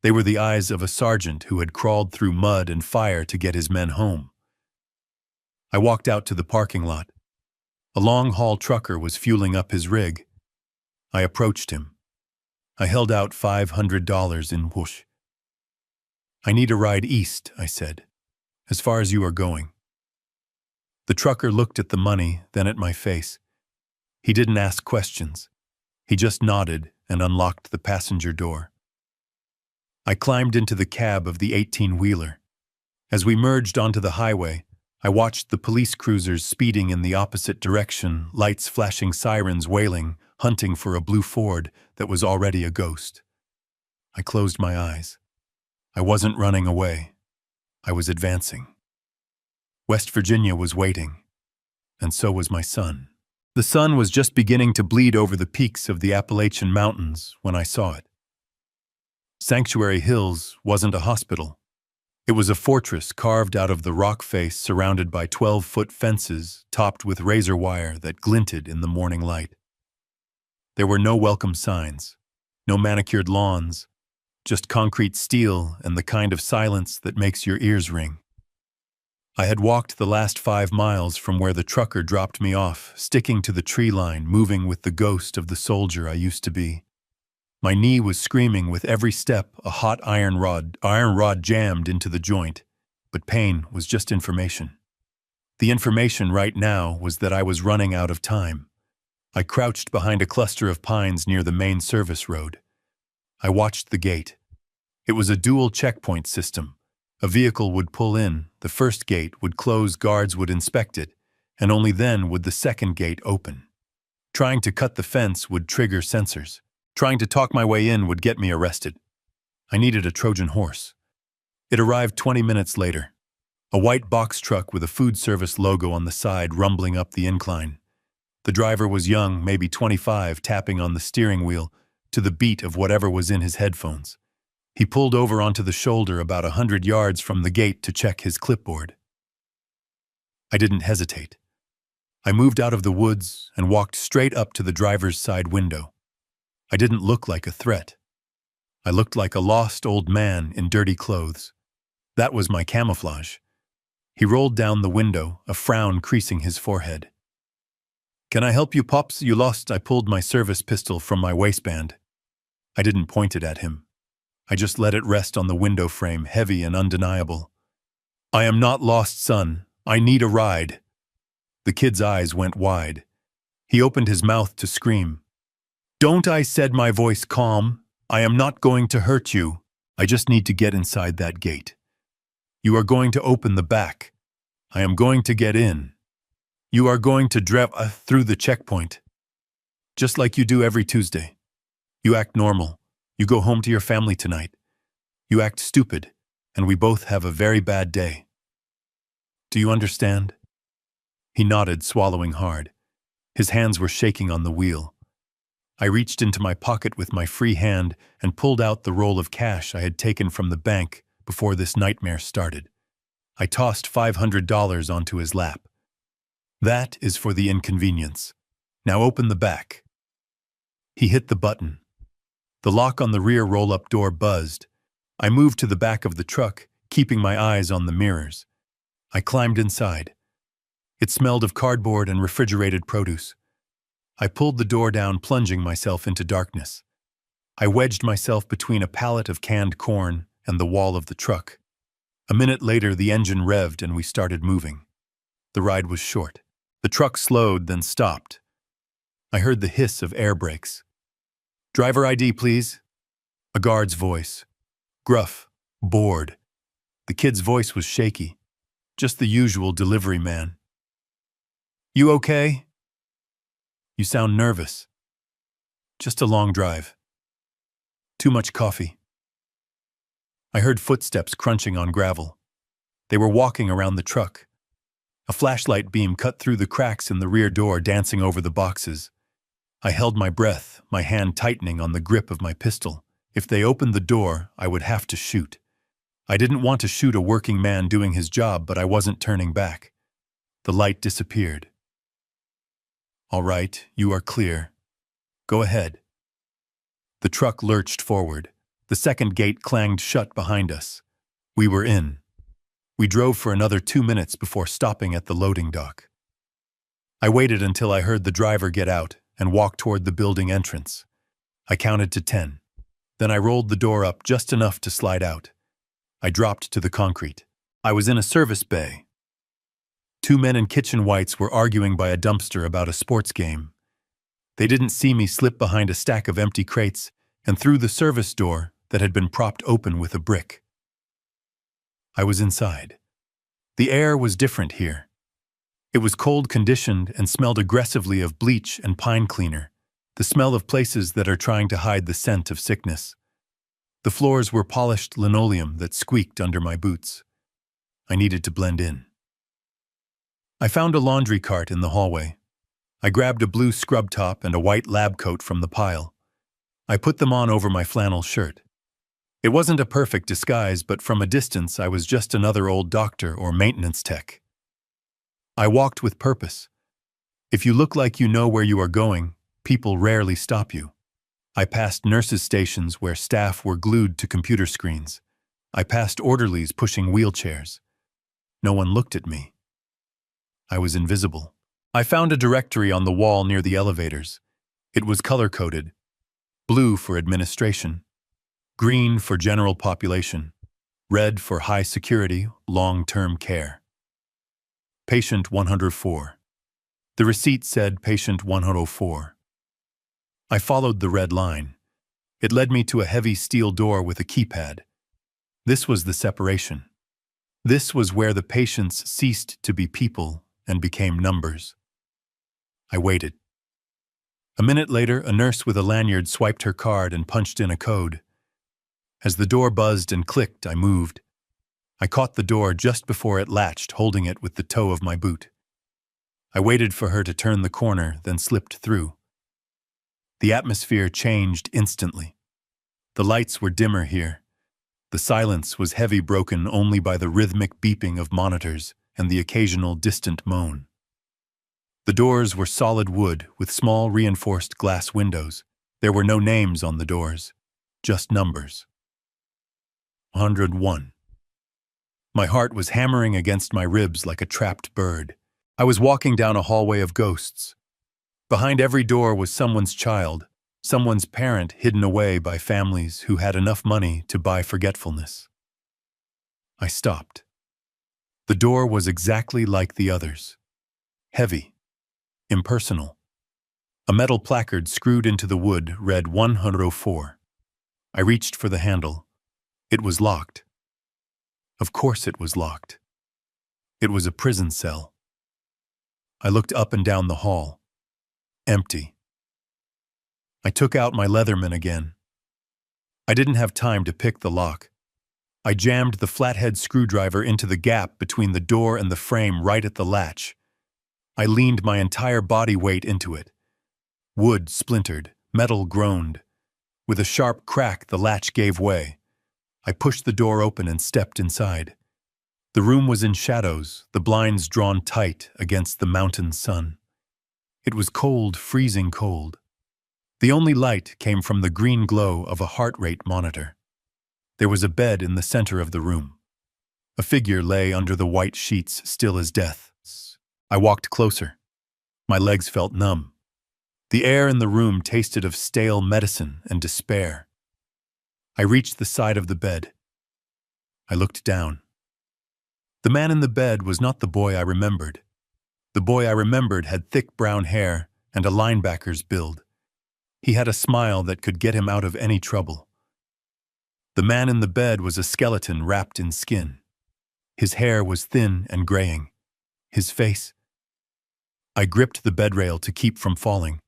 They were the eyes of a sergeant who had crawled through mud and fire to get his men home. I walked out to the parking lot. A long-haul trucker was fueling up his rig. I approached him. I held out $500 in whoosh. "I need a ride east," I said. "As far as you are going." The trucker looked at the money, then at my face. He didn't ask questions. He just nodded and unlocked the passenger door. I climbed into the cab of the 18-wheeler. As we merged onto the highway, I watched the police cruisers speeding in the opposite direction, lights flashing, sirens wailing, hunting for a blue Ford that was already a ghost. I closed my eyes. I wasn't running away. I was advancing. West Virginia was waiting, and so was my son. The sun was just beginning to bleed over the peaks of the Appalachian Mountains when I saw it. Sanctuary Hills wasn't a hospital. It was a fortress carved out of the rock face surrounded by 12-foot fences topped with razor wire that glinted in the morning light. There were no welcome signs, no manicured lawns, just concrete steel and the kind of silence that makes your ears ring. I had walked the last 5 miles from where the trucker dropped me off, sticking to the tree line, moving with the ghost of the soldier I used to be. My knee was screaming with every step, a hot iron rod jammed into the joint, but pain was just information. The information right now was that I was running out of time. I crouched behind a cluster of pines near the main service road. I watched the gate. It was a dual checkpoint system. A vehicle would pull in, the first gate would close, guards would inspect it, and only then would the second gate open. Trying to cut the fence would trigger sensors. Trying to talk my way in would get me arrested. I needed a Trojan horse. It arrived 20 minutes later. A white box truck with a food service logo on the side rumbling up the incline. The driver was young, maybe 25, tapping on the steering wheel to the beat of whatever was in his headphones. He pulled over onto the shoulder about 100 yards from the gate to check his clipboard. I didn't hesitate. I moved out of the woods and walked straight up to the driver's side window. I didn't look like a threat. I looked like a lost old man in dirty clothes. That was my camouflage. He rolled down the window, a frown creasing his forehead. "Can I help you, Pops? You lost." I pulled my service pistol from my waistband. I didn't point it at him. I just let it rest on the window frame, heavy and undeniable. "I am not lost, son. I need a ride." The kid's eyes went wide. He opened his mouth to scream. "Don't," I said, my voice calm. "I am not going to hurt you. I just need to get inside that gate. You are going to open the back. I am going to get in. You are going to drive through the checkpoint. Just like you do every Tuesday. You act normal. You go home to your family tonight. You act stupid, and we both have a very bad day. Do you understand?" He nodded, swallowing hard. His hands were shaking on the wheel. I reached into my pocket with my free hand and pulled out the roll of cash I had taken from the bank before this nightmare started. I tossed $500 onto his lap. "That is for the inconvenience. Now open the back." He hit the button. The lock on the rear roll-up door buzzed. I moved to the back of the truck, keeping my eyes on the mirrors. I climbed inside. It smelled of cardboard and refrigerated produce. I pulled the door down, plunging myself into darkness. I wedged myself between a pallet of canned corn and the wall of the truck. A minute later, the engine revved and we started moving. The ride was short. The truck slowed, then stopped. I heard the hiss of air brakes. "Driver ID, please." A guard's voice. Gruff, bored. The kid's voice was shaky. Just the usual delivery man. "You okay?" "You sound nervous." "Just a long drive." "Too much coffee." I heard footsteps crunching on gravel. They were walking around the truck. A flashlight beam cut through the cracks in the rear door, dancing over the boxes. I held my breath, my hand tightening on the grip of my pistol. If they opened the door, I would have to shoot. I didn't want to shoot a working man doing his job, but I wasn't turning back. The light disappeared. "All right, you are clear. Go ahead." The truck lurched forward. The second gate clanged shut behind us. We were in. We drove for another 2 minutes before stopping at the loading dock. I waited until I heard the driver get out and walk toward the building entrance. I counted to 10. Then I rolled the door up just enough to slide out. I dropped to the concrete. I was in a service bay. 2 men in kitchen whites were arguing by a dumpster about a sports game. They didn't see me slip behind a stack of empty crates and through the service door that had been propped open with a brick. I was inside. The air was different here. It was cold-conditioned and smelled aggressively of bleach and pine cleaner, the smell of places that are trying to hide the scent of sickness. The floors were polished linoleum that squeaked under my boots. I needed to blend in. I found a laundry cart in the hallway. I grabbed a blue scrub top and a white lab coat from the pile. I put them on over my flannel shirt. It wasn't a perfect disguise, but from a distance I was just another old doctor or maintenance tech. I walked with purpose. If you look like you know where you are going, people rarely stop you. I passed nurses' stations where staff were glued to computer screens. I passed orderlies pushing wheelchairs. No one looked at me. I was invisible. I found a directory on the wall near the elevators. It was color-coded. Blue for administration. Green for general population. Red for high security, long-term care. Patient 104. The receipt said Patient 104. I followed the red line. It led me to a heavy steel door with a keypad. This was the separation. This was where the patients ceased to be people and became numbers. I waited. A minute later, a nurse with a lanyard swiped her card and punched in a code. As the door buzzed and clicked, I moved. I caught the door just before it latched, holding it with the toe of my boot. I waited for her to turn the corner, then slipped through. The atmosphere changed instantly. The lights were dimmer here. The silence was heavy, broken only by the rhythmic beeping of monitors and the occasional distant moan. The doors were solid wood with small reinforced glass windows. There were no names on the doors, just numbers. 101. My heart was hammering against my ribs like a trapped bird. I was walking down a hallway of ghosts. Behind every door was someone's child, someone's parent hidden away by families who had enough money to buy forgetfulness. I stopped. The door was exactly like the others. Heavy. Impersonal. A metal placard screwed into the wood read 104. I reached for the handle. It was locked. Of course it was locked. It was a prison cell. I looked up and down the hall. Empty. I took out my Leatherman again. I didn't have time to pick the lock. I jammed the flathead screwdriver into the gap between the door and the frame right at the latch. I leaned my entire body weight into it. Wood splintered, metal groaned. With a sharp crack, the latch gave way. I pushed the door open and stepped inside. The room was in shadows, the blinds drawn tight against the mountain sun. It was cold, freezing cold. The only light came from the green glow of a heart rate monitor. There was a bed in the center of the room. A figure lay under the white sheets, still as death. I walked closer. My legs felt numb. The air in the room tasted of stale medicine and despair. I reached the side of the bed. I looked down. The man in the bed was not the boy I remembered. The boy I remembered had thick brown hair and a linebacker's build. He had a smile that could get him out of any trouble. The man in the bed was a skeleton wrapped in skin. His hair was thin and graying. His face... I gripped the bedrail to keep from falling.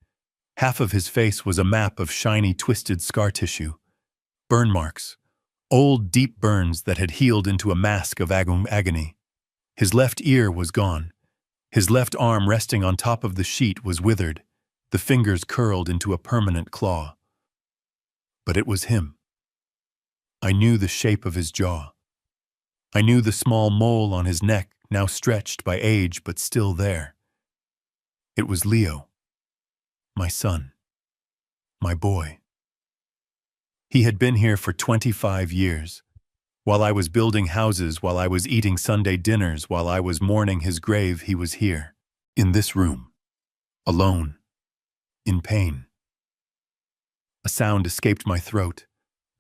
Half of his face was a map of shiny, twisted scar tissue. Burn marks. Old, deep burns that had healed into a mask of agony. His left ear was gone. His left arm resting on top of the sheet was withered, the fingers curled into a permanent claw. But it was him. I knew the shape of his jaw. I knew the small mole on his neck, now stretched by age but still there. It was Leo. My son. My boy. He had been here for 25 years. While I was building houses, while I was eating Sunday dinners, while I was mourning his grave, he was here. In this room. Alone. In pain. A sound escaped my throat,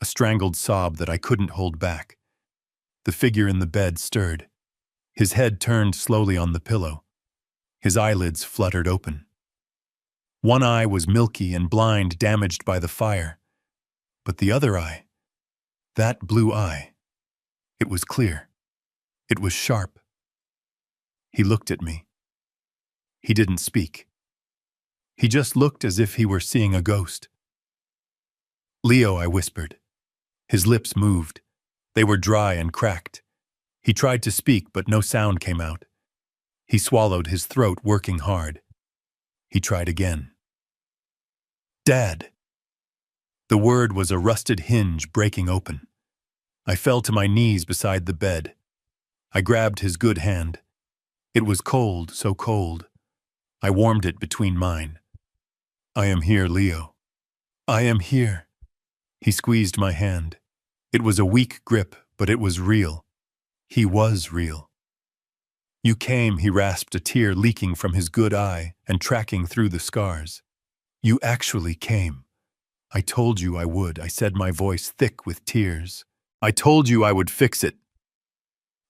a strangled sob that I couldn't hold back. The figure in the bed stirred. His head turned slowly on the pillow. His eyelids fluttered open. One eye was milky and blind, damaged by the fire. But the other eye, that blue eye, it was clear. It was sharp. He looked at me. He didn't speak. He just looked as if he were seeing a ghost. "Leo," I whispered. His lips moved. They were dry and cracked. He tried to speak, but no sound came out. He swallowed, his throat working hard. He tried again. "Dad." The word was a rusted hinge breaking open. I fell to my knees beside the bed. I grabbed his good hand. It was cold, so cold. I warmed it between mine. "I am here, Leo. I am here." He squeezed my hand. It was a weak grip, but it was real. He was real. "You came," he rasped, a tear leaking from his good eye and tracking through the scars. "You actually came. I told you I would," I said, my voice thick with tears. "I told you I would fix it."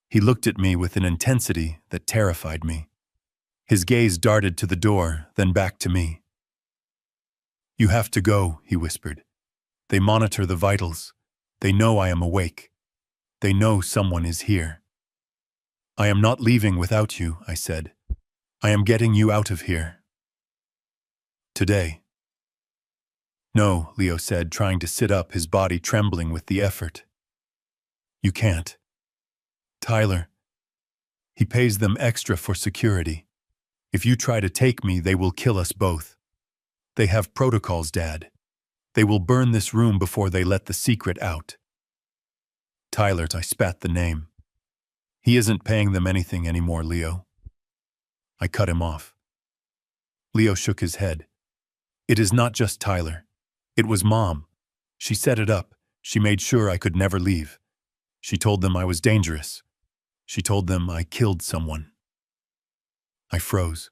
He looked at me with an intensity that terrified me. His gaze darted to the door, then back to me. "You have to go," he whispered. "They monitor the vitals. They know I am awake. They know someone is here." "I am not leaving without you," I said. "I am getting you out of here. Today." "No," Leo said, trying to sit up, his body trembling with the effort. "You can't. Tyler. He pays them extra for security. If you try to take me, they will kill us both. They have protocols, Dad. They will burn this room before they let the secret out." "Tyler," I spat the name. "He isn't paying them anything anymore, Leo." I cut him off. Leo shook his head. "It is not just Tyler. It was Mom. She set it up. She made sure I could never leave. She told them I was dangerous. She told them I killed someone." I froze.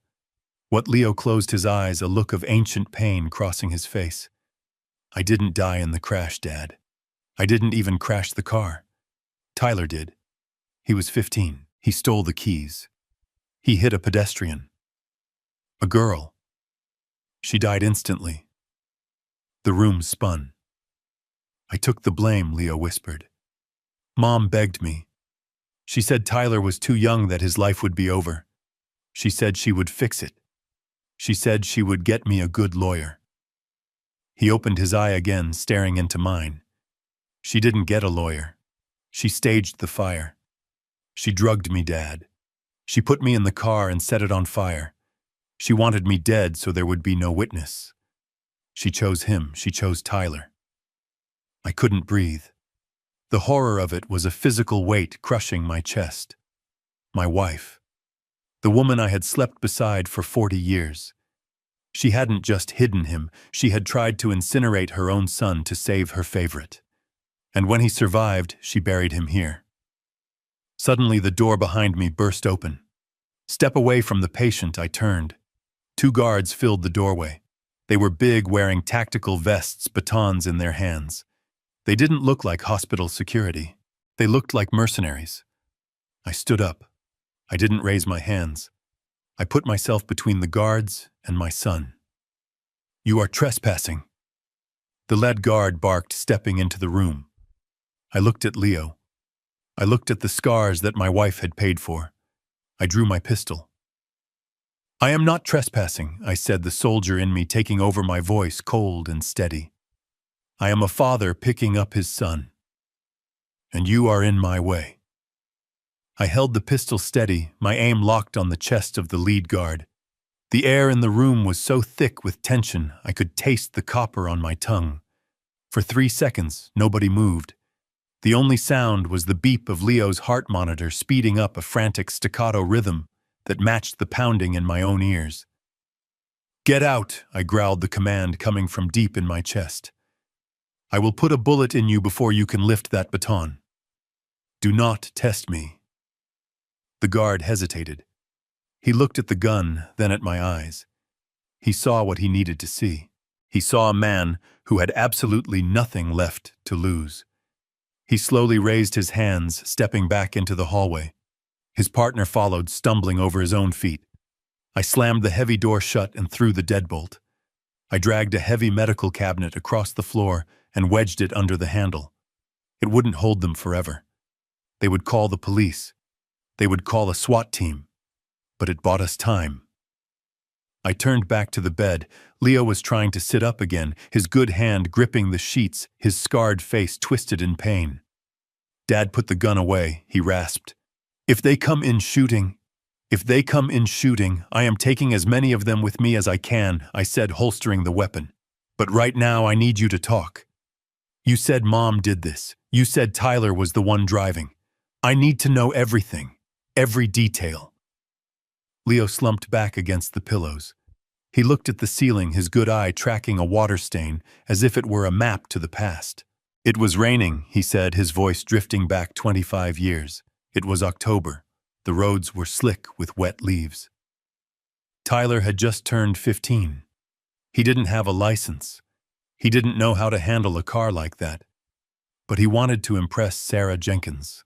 What Leo closed his eyes, a look of ancient pain crossing his face. "I didn't die in the crash, Dad. I didn't even crash the car. Tyler did. He was 15. He stole the keys. He hit a pedestrian. A girl. She died instantly." The room spun. "I took the blame," Leo whispered. "Mom begged me. She said Tyler was too young, that his life would be over. She said she would fix it. She said she would get me a good lawyer." He opened his eye again, staring into mine. "She didn't get a lawyer. She staged the fire. She drugged me, Dad. She put me in the car and set it on fire. She wanted me dead so there would be no witness. She chose him. She chose Tyler." I couldn't breathe. The horror of it was a physical weight crushing my chest. My wife. The woman I had slept beside for 40 years. She hadn't just hidden him, she had tried to incinerate her own son to save her favorite. And when he survived, she buried him here. Suddenly, the door behind me burst open. Step away from the patient, I turned. 2 guards filled the doorway. They were big, wearing tactical vests, batons in their hands. They didn't look like hospital security. They looked like mercenaries. I stood up. I didn't raise my hands. I put myself between the guards and my son. "You are trespassing." The lead guard barked, stepping into the room. I looked at Leo. I looked at the scars that my wife had paid for. I drew my pistol. "I am not trespassing," I said, the soldier in me taking over my voice, cold and steady. "I am a father picking up his son. And you are in my way." I held the pistol steady, my aim locked on the chest of the lead guard. The air in the room was so thick with tension, I could taste the copper on my tongue. For 3 seconds, nobody moved. The only sound was the beep of Leo's heart monitor speeding up a frantic staccato rhythm that matched the pounding in my own ears. "Get out," I growled the command coming from deep in my chest. "I will put a bullet in you before you can lift that baton. Do not test me." The guard hesitated. He looked at the gun, then at my eyes. He saw what he needed to see. He saw a man who had absolutely nothing left to lose. He slowly raised his hands, stepping back into the hallway. His partner followed, stumbling over his own feet. I slammed the heavy door shut and threw the deadbolt. I dragged a heavy medical cabinet across the floor and wedged it under the handle. It wouldn't hold them forever. They would call the police. They would call a SWAT team. But it bought us time. I turned back to the bed. Leo was trying to sit up again, his good hand gripping the sheets, his scarred face twisted in pain. "Dad, put the gun away," he rasped. If they come in shooting, I am taking as many of them with me as I can," I said, holstering the weapon. "But right now I need you to talk. You said Mom did this. You said Tyler was the one driving. I need to know everything, every detail." Leo slumped back against the pillows. He looked at the ceiling, his good eye tracking a water stain, as if it were a map to the past. "It was raining," he said, his voice drifting back 25 years. "It was October. The roads were slick with wet leaves. Tyler had just turned 15. He didn't have a license. He didn't know how to handle a car like that. But he wanted to impress Sarah Jenkins."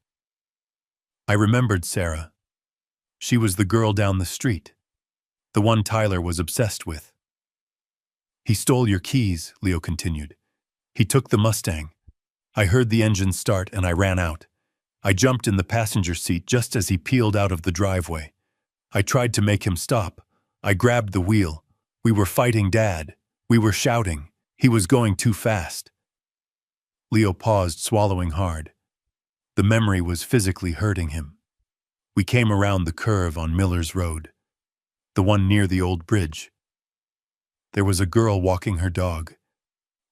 I remembered Sarah. She was the girl down the street, the one Tyler was obsessed with. "He stole your keys," Leo continued. "He took the Mustang. I heard the engine start and I ran out. I jumped in the passenger seat just as he peeled out of the driveway. I tried to make him stop. I grabbed the wheel. We were fighting Dad. We were shouting. He was going too fast." Leo paused, swallowing hard. The memory was physically hurting him. We came around the curve on Miller's Road, the one near the old bridge. There was a girl walking her dog.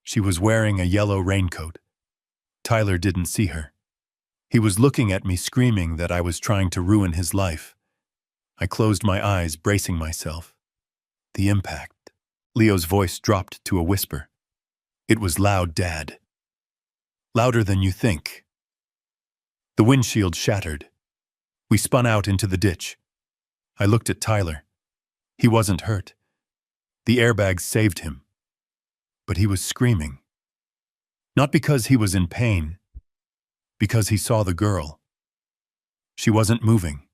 She was wearing a yellow raincoat. Tyler didn't see her. He was looking at me, screaming that I was trying to ruin his life. I closed my eyes, bracing myself. The impact. Leo's voice dropped to a whisper. "It was loud, Dad. Louder than you think." The windshield shattered. We spun out into the ditch. I looked at Tyler. He wasn't hurt. The airbags saved him. But he was screaming. Not because he was in pain, because he saw the girl. She wasn't moving.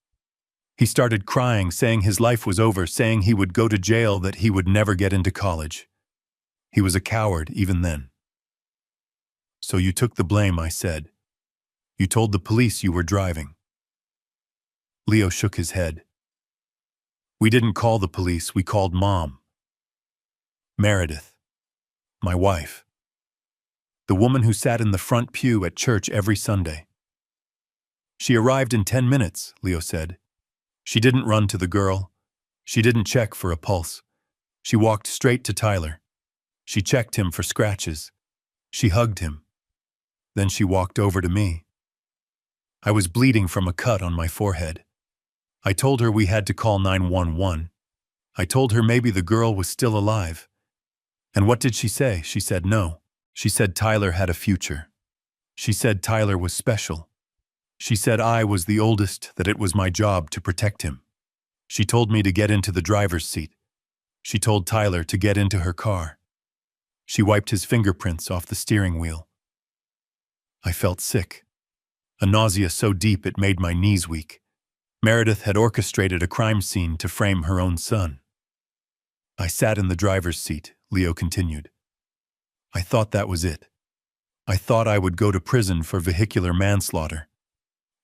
He started crying, saying his life was over, saying he would go to jail, that he would never get into college. He was a coward even then. "So you took the blame," I said. "You told the police you were driving." Leo shook his head. "We didn't call the police, we called Mom. Meredith, my wife. The woman who sat in the front pew at church every Sunday. She arrived in 10 minutes, Leo said. She didn't run to the girl. She didn't check for a pulse. She walked straight to Tyler. She checked him for scratches. She hugged him. Then she walked over to me. I was bleeding from a cut on my forehead. I told her we had to call 911. I told her maybe the girl was still alive. And what did she say? She said no. She said Tyler had a future. She said Tyler was special. She said I was the oldest, that it was my job to protect him. She told me to get into the driver's seat. She told Tyler to get into her car. She wiped his fingerprints off the steering wheel. I felt sick, a nausea so deep it made my knees weak. Meredith had orchestrated a crime scene to frame her own son. I sat in the driver's seat, Leo continued. I thought that was it. I thought I would go to prison for vehicular manslaughter.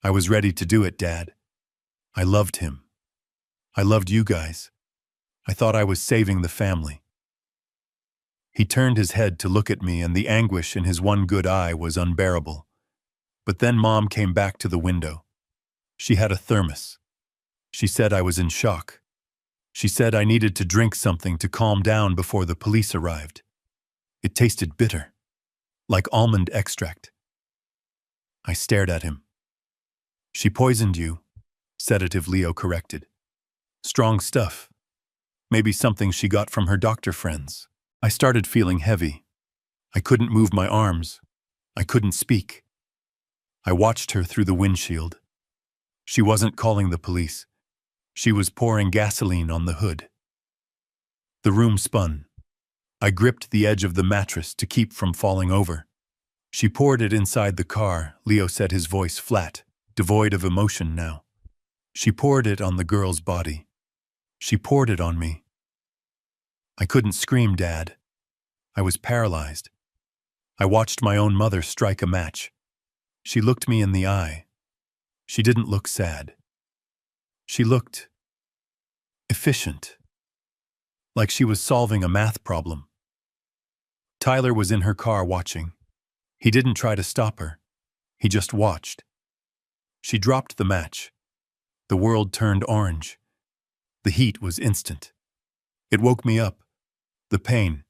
I was ready to do it, Dad. I loved him. I loved you guys. I thought I was saving the family. He turned his head to look at me, and the anguish in his one good eye was unbearable. But then Mom came back to the window. She had a thermos. She said I was in shock. She said I needed to drink something to calm down before the police arrived. It tasted bitter, like almond extract. I stared at him. She poisoned you, sedative, Leo corrected. Strong stuff. Maybe something she got from her doctor friends. I started feeling heavy. I couldn't move my arms. I couldn't speak. I watched her through the windshield. She wasn't calling the police. She was pouring gasoline on the hood. The room spun. I gripped the edge of the mattress to keep from falling over. She poured it inside the car, Leo said, his voice flat, devoid of emotion now. She poured it on the girl's body. She poured it on me. I couldn't scream, Dad. I was paralyzed. I watched my own mother strike a match. She looked me in the eye. She didn't look sad. She looked efficient, like she was solving a math problem. Tyler was in her car watching. He didn't try to stop her. He just watched. She dropped the match. The world turned orange. The heat was instant. It woke me up. The pain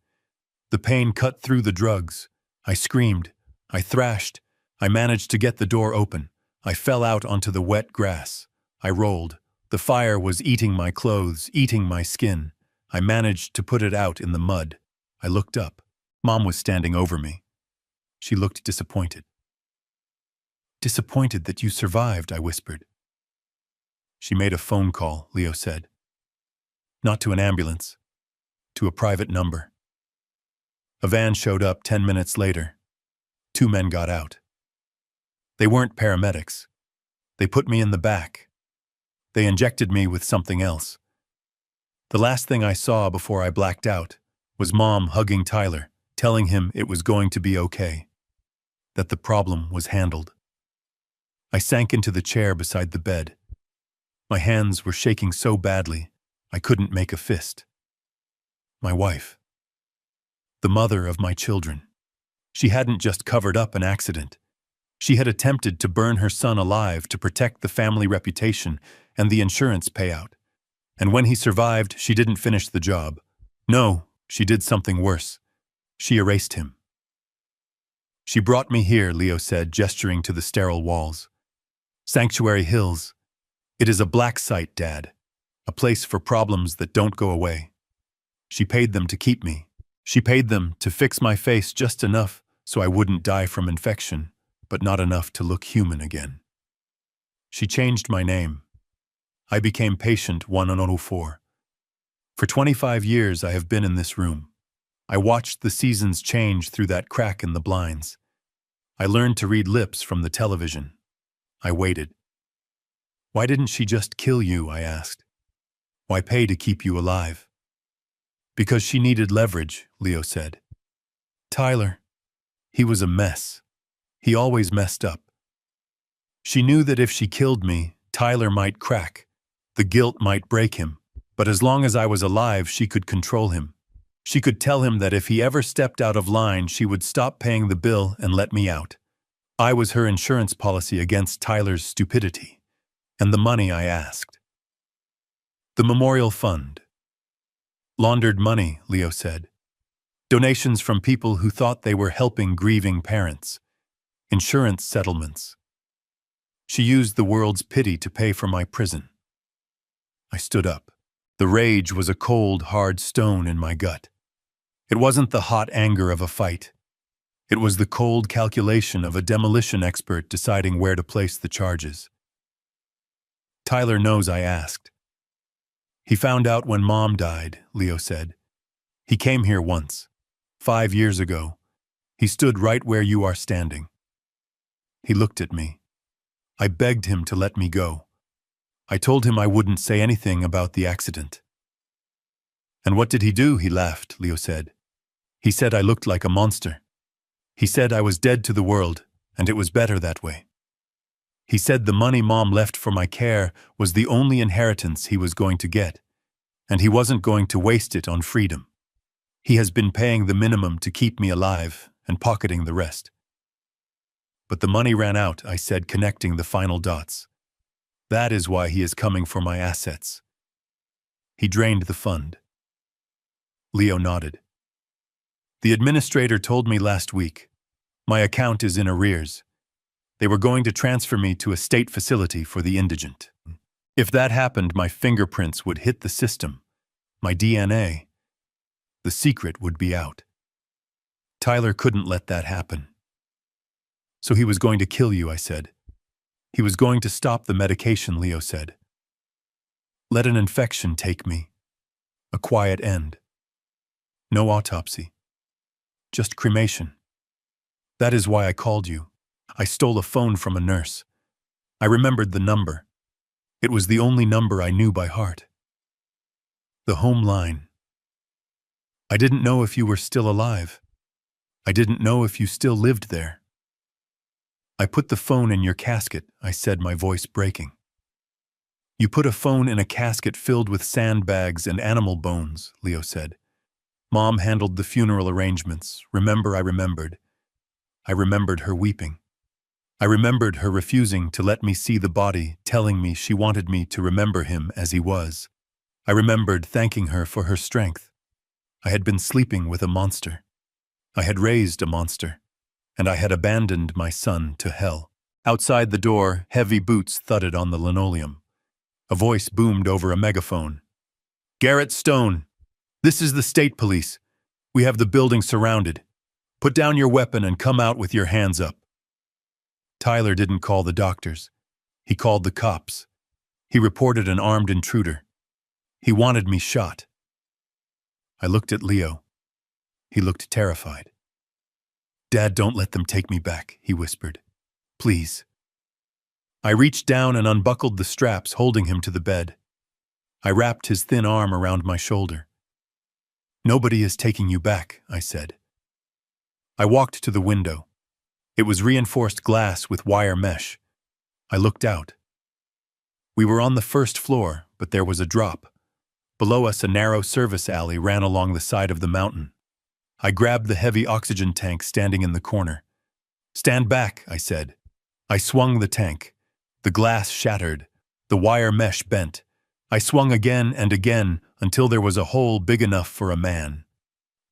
cut through the drugs. I screamed. I thrashed. I managed to get the door open. I fell out onto the wet grass. I rolled. The fire was eating my clothes, eating my skin. I managed to put it out in the mud. I looked up. Mom was standing over me. She looked disappointed. Disappointed that you survived, I whispered. She made a phone call, Leo said. Not to an ambulance, to a private number. A van showed up 10 minutes later. 2 men got out. They weren't paramedics. They put me in the back. They injected me with something else. The last thing I saw before I blacked out was Mom hugging Tyler, telling him it was going to be okay, that the problem was handled. I sank into the chair beside the bed. My hands were shaking so badly, I couldn't make a fist. My wife. The mother of my children. She hadn't just covered up an accident. She had attempted to burn her son alive to protect the family reputation and the insurance payout. And when he survived, she didn't finish the job. No, she did something worse. She erased him. She brought me here, Leo said, gesturing to the sterile walls. Sanctuary Hills. It is a black site, Dad. A place for problems that don't go away. She paid them to keep me. She paid them to fix my face just enough so I wouldn't die from infection, but not enough to look human again. She changed my name. I became Patient 104. For 25 years I have been in this room. I watched the seasons change through that crack in the blinds. I learned to read lips from the television. I waited. Why didn't she just kill you, I asked. Why pay to keep you alive? Because she needed leverage, Leo said. Tyler, he was a mess. He always messed up. She knew that if she killed me, Tyler might crack. The guilt might break him. But as long as I was alive, she could control him. She could tell him that if he ever stepped out of line, she would stop paying the bill and let me out. I was her insurance policy against Tyler's stupidity. And the money I asked. The memorial fund. Laundered money, Leo said. Donations from people who thought they were helping grieving parents. Insurance settlements. She used the world's pity to pay for my prison. I stood up. The rage was a cold, hard stone in my gut. It wasn't the hot anger of a fight. It was the cold calculation of a demolition expert deciding where to place the charges. Tyler knows I asked. He found out when Mom died, Leo said. He came here once, 5 years ago. He stood right where you are standing. He looked at me. I begged him to let me go. I told him I wouldn't say anything about the accident. And what did he do? He laughed, Leo said. He said I looked like a monster. He said I was dead to the world, and it was better that way. He said the money Mom left for my care was the only inheritance he was going to get, and he wasn't going to waste it on freedom. He has been paying the minimum to keep me alive and pocketing the rest. But the money ran out, I said, connecting the final dots. That is why he is coming for my assets. He drained the fund. Leo nodded. The administrator told me last week. My account is in arrears. They were going to transfer me to a state facility for the indigent. If that happened, my fingerprints would hit the system, my DNA. The secret would be out. Tyler couldn't let that happen. So he was going to kill you, I said. He was going to stop the medication, Leo said. Let an infection take me. A quiet end. No autopsy. Just cremation. That is why I called you. I stole a phone from a nurse. I remembered the number. It was the only number I knew by heart. The home line. I didn't know if you were still alive. I didn't know if you still lived there. I put the phone in your casket, I said, my voice breaking. You put a phone in a casket filled with sandbags and animal bones, Leo said. Mom handled the funeral arrangements. I remembered. I remembered her weeping. I remembered her refusing to let me see the body, telling me she wanted me to remember him as he was. I remembered thanking her for her strength. I had been sleeping with a monster. I had raised a monster, and I had abandoned my son to hell. Outside the door, heavy boots thudded on the linoleum. A voice boomed over a megaphone. Garrett Stone, this is the state police. We have the building surrounded. Put down your weapon and come out with your hands up. Tyler didn't call the doctors. He called the cops. He reported an armed intruder. He wanted me shot. I looked at Leo. He looked terrified. Dad, don't let them take me back, he whispered. Please. I reached down and unbuckled the straps holding him to the bed. I wrapped his thin arm around my shoulder. Nobody is taking you back, I said. I walked to the window. It was reinforced glass with wire mesh. I looked out. We were on the first floor, but there was a drop. Below us, a narrow service alley ran along the side of the mountain. I grabbed the heavy oxygen tank standing in the corner. Stand back, I said. I swung the tank. The glass shattered. The wire mesh bent. I swung again and again until there was a hole big enough for a man.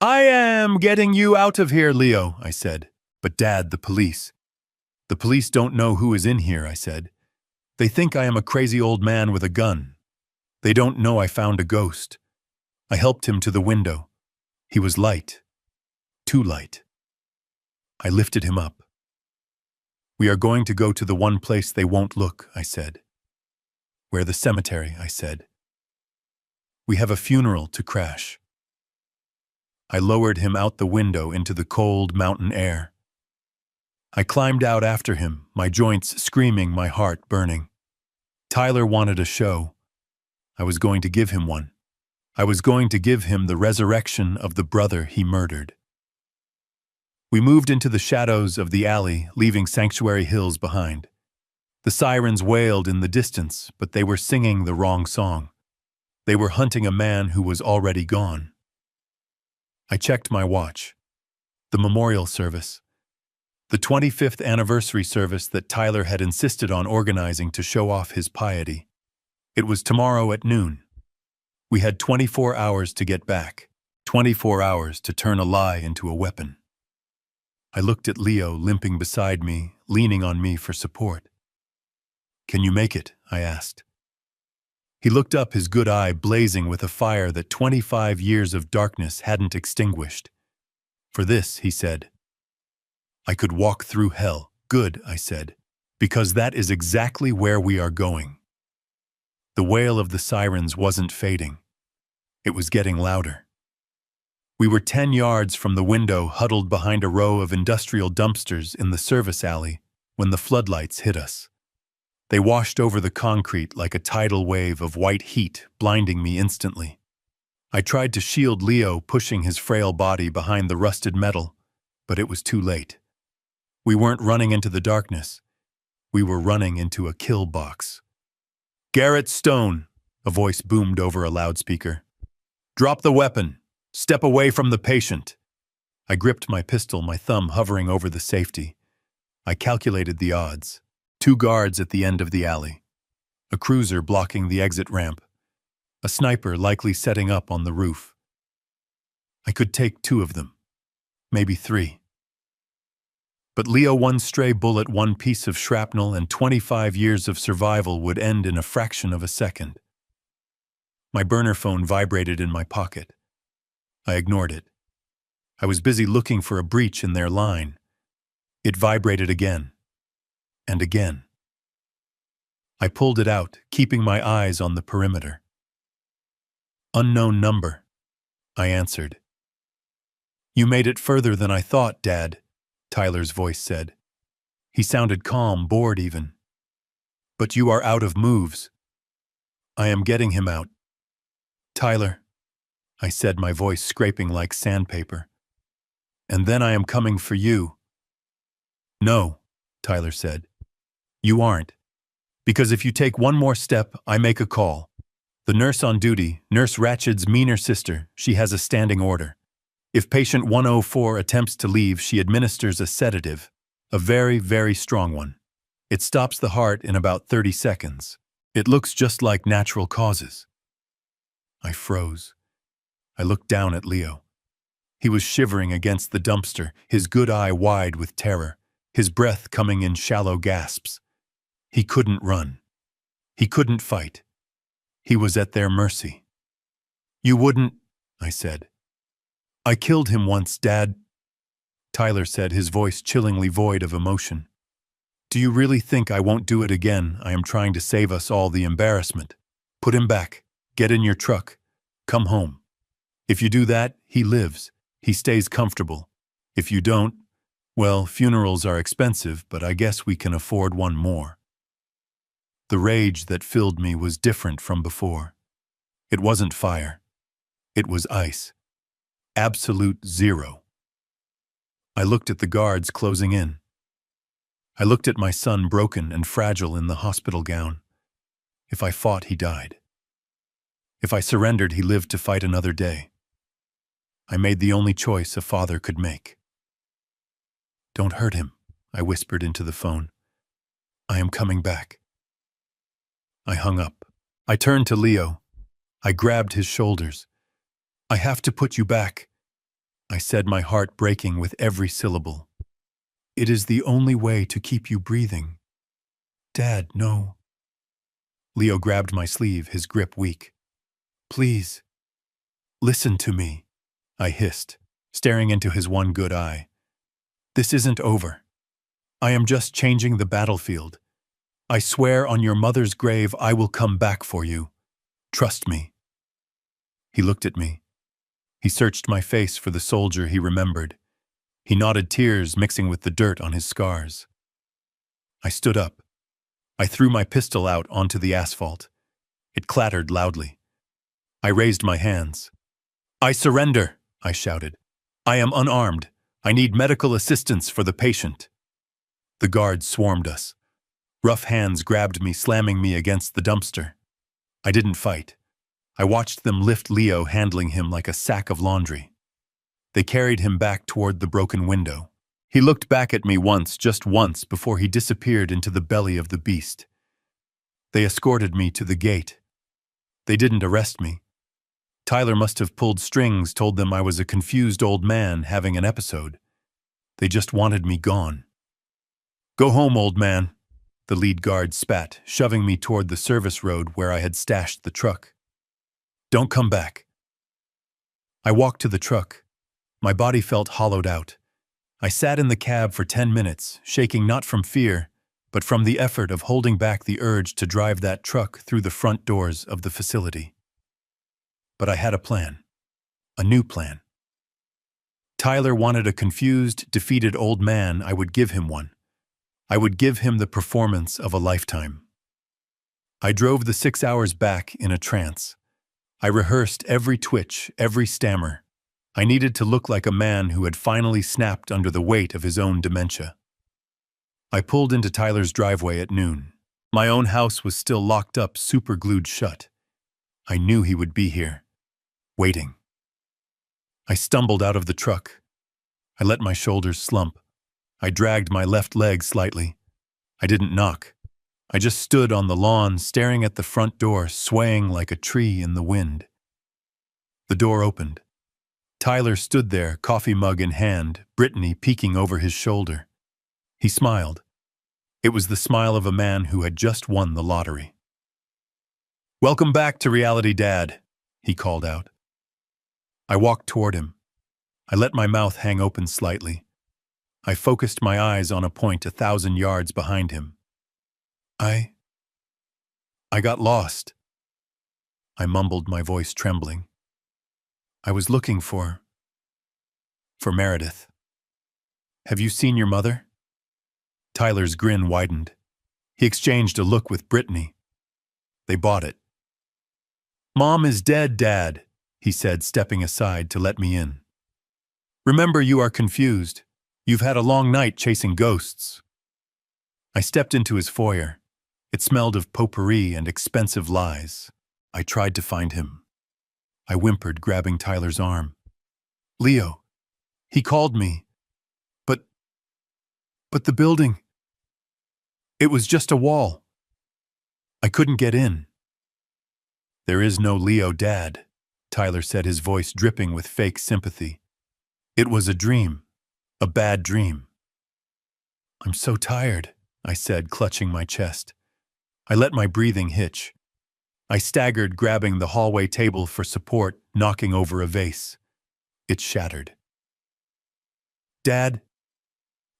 I am getting you out of here, Leo, I said. But Dad, the police. The police don't know who is in here, I said. They think I am a crazy old man with a gun. They don't know I found a ghost. I helped him to the window. He was light. Too light. I lifted him up. We are going to go to the one place they won't look, I said. Where the cemetery, I said. We have a funeral to crash. I lowered him out the window into the cold mountain air. I climbed out after him, my joints screaming, my heart burning. Tyler wanted a show. I was going to give him one. I was going to give him the resurrection of the brother he murdered. We moved into the shadows of the alley, leaving Sanctuary Hills behind. The sirens wailed in the distance, but they were singing the wrong song. They were hunting a man who was already gone. I checked my watch. The memorial service. The 25th anniversary service that Tyler had insisted on organizing to show off his piety. It was tomorrow at noon. We had 24 hours to get back, 24 hours to turn a lie into a weapon. I looked at Leo limping beside me, leaning on me for support. Can you make it? I asked. He looked up, his good eye blazing with a fire that 25 years of darkness hadn't extinguished. For this, he said, I could walk through hell. Good, I said, because that is exactly where we are going. The wail of the sirens wasn't fading. It was getting louder. We were 10 yards from the window, huddled behind a row of industrial dumpsters in the service alley, when the floodlights hit us. They washed over the concrete like a tidal wave of white heat, blinding me instantly. I tried to shield Leo, pushing his frail body behind the rusted metal, but it was too late. We weren't running into the darkness. We were running into a kill box. "Garrett Stone," a voice boomed over a loudspeaker. "Drop the weapon. Step away from the patient." I gripped my pistol, my thumb hovering over the safety. I calculated the odds. 2 guards at the end of the alley. A cruiser blocking the exit ramp. A sniper likely setting up on the roof. I could take 2 of them. Maybe 3. But Leo, one stray bullet, one piece of shrapnel, and 25 years of survival would end in a fraction of a second. My burner phone vibrated in my pocket. I ignored it. I was busy looking for a breach in their line. It vibrated again. And again. I pulled it out, keeping my eyes on the perimeter. "Unknown number," I answered. "You made it further than I thought, Dad," Tyler's voice said. He sounded calm, bored even. "But you are out of moves." "I am getting him out." "Tyler," I said, my voice scraping like sandpaper. "And then I am coming for you." "No," Tyler said. "You aren't. Because if you take one more step, I make a call. The nurse on duty, Nurse Ratched's meaner sister, she has a standing order. If patient 104 attempts to leave, she administers a sedative, a very, very strong one. It stops the heart in about 30 seconds. It looks just like natural causes." I froze. I looked down at Leo. He was shivering against the dumpster, his good eye wide with terror, his breath coming in shallow gasps. He couldn't run. He couldn't fight. He was at their mercy. "You wouldn't," I said. "I killed him once, Dad," Tyler said, his voice chillingly void of emotion. "Do you really think I won't do it again? I am trying to save us all the embarrassment. Put him back. Get in your truck. Come home. If you do that, he lives. He stays comfortable. If you don't, well, funerals are expensive, but I guess we can afford one more." The rage that filled me was different from before. It wasn't fire. It was ice. Absolute zero. I looked at the guards closing in. I looked at my son, broken and fragile in the hospital gown. If I fought, he died. If I surrendered, he lived to fight another day. I made the only choice a father could make. "Don't hurt him," I whispered into the phone. "I am coming back." I hung up. I turned to Leo. I grabbed his shoulders. "I have to put you back," I said, my heart breaking with every syllable. "It is the only way to keep you breathing." "Dad, no." Leo grabbed my sleeve, his grip weak. "Please, listen to me," I hissed, staring into his one good eye. "This isn't over. I am just changing the battlefield. I swear on your mother's grave I will come back for you. Trust me." He looked at me. He searched my face for the soldier he remembered. He nodded, tears mixing with the dirt on his scars. I stood up. I threw my pistol out onto the asphalt. It clattered loudly. I raised my hands. "I surrender," I shouted. "I am unarmed. I need medical assistance for the patient." The guards swarmed us. Rough hands grabbed me, slamming me against the dumpster. I didn't fight. I watched them lift Leo, handling him like a sack of laundry. They carried him back toward the broken window. He looked back at me once, just once, before he disappeared into the belly of the beast. They escorted me to the gate. They didn't arrest me. Tyler must have pulled strings, told them I was a confused old man having an episode. They just wanted me gone. "Go home, old man," the lead guard spat, shoving me toward the service road where I had stashed the truck. "Don't come back." I walked to the truck. My body felt hollowed out. I sat in the cab for 10 minutes, shaking not from fear, but from the effort of holding back the urge to drive that truck through the front doors of the facility. But I had a plan. A new plan. Tyler wanted a confused, defeated old man. I would give him one. I would give him the performance of a lifetime. I drove the 6 hours back in a trance. I rehearsed every twitch, every stammer. I needed to look like a man who had finally snapped under the weight of his own dementia. I pulled into Tyler's driveway at noon. My own house was still locked up, super-glued shut. I knew he would be here, waiting. I stumbled out of the truck. I let my shoulders slump. I dragged my left leg slightly. I didn't knock. I just stood on the lawn, staring at the front door, swaying like a tree in the wind. The door opened. Tyler stood there, coffee mug in hand, Brittany peeking over his shoulder. He smiled. It was the smile of a man who had just won the lottery. "Welcome back to reality, Dad," he called out. I walked toward him. I let my mouth hang open slightly. I focused my eyes on a point 1,000 yards behind him. I got lost. I mumbled, my voice trembling. I was looking for Meredith. "Have you seen your mother?" Tyler's grin widened. He exchanged a look with Brittany. They bought it. "Mom is dead, Dad," he said, stepping aside to let me in. "Remember, you are confused. You've had a long night chasing ghosts." I stepped into his foyer. It smelled of potpourri and expensive lies. I tried to find him. I whimpered, grabbing Tyler's arm. "Leo, he called me. But the building, it was just a wall. I couldn't get in." "There is no Leo, Dad," Tyler said, his voice dripping with fake sympathy. "It was a dream. A bad dream." "I'm so tired," I said, clutching my chest. I let my breathing hitch. I staggered, grabbing the hallway table for support, knocking over a vase. It shattered. "Dad?"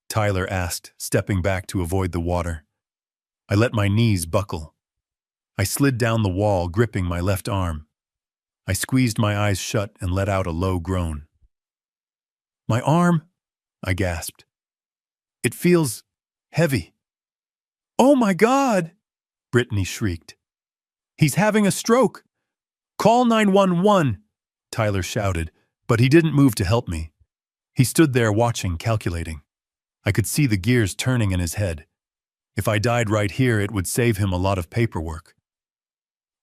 Tyler asked, stepping back to avoid the water. I let my knees buckle. I slid down the wall, gripping my left arm. I squeezed my eyes shut and let out a low groan. "My arm?" I gasped. "It feels heavy." "Oh my God!" Brittany shrieked. "He's having a stroke! Call 911!" Tyler shouted, but he didn't move to help me. He stood there watching, calculating. I could see the gears turning in his head. If I died right here, it would save him a lot of paperwork.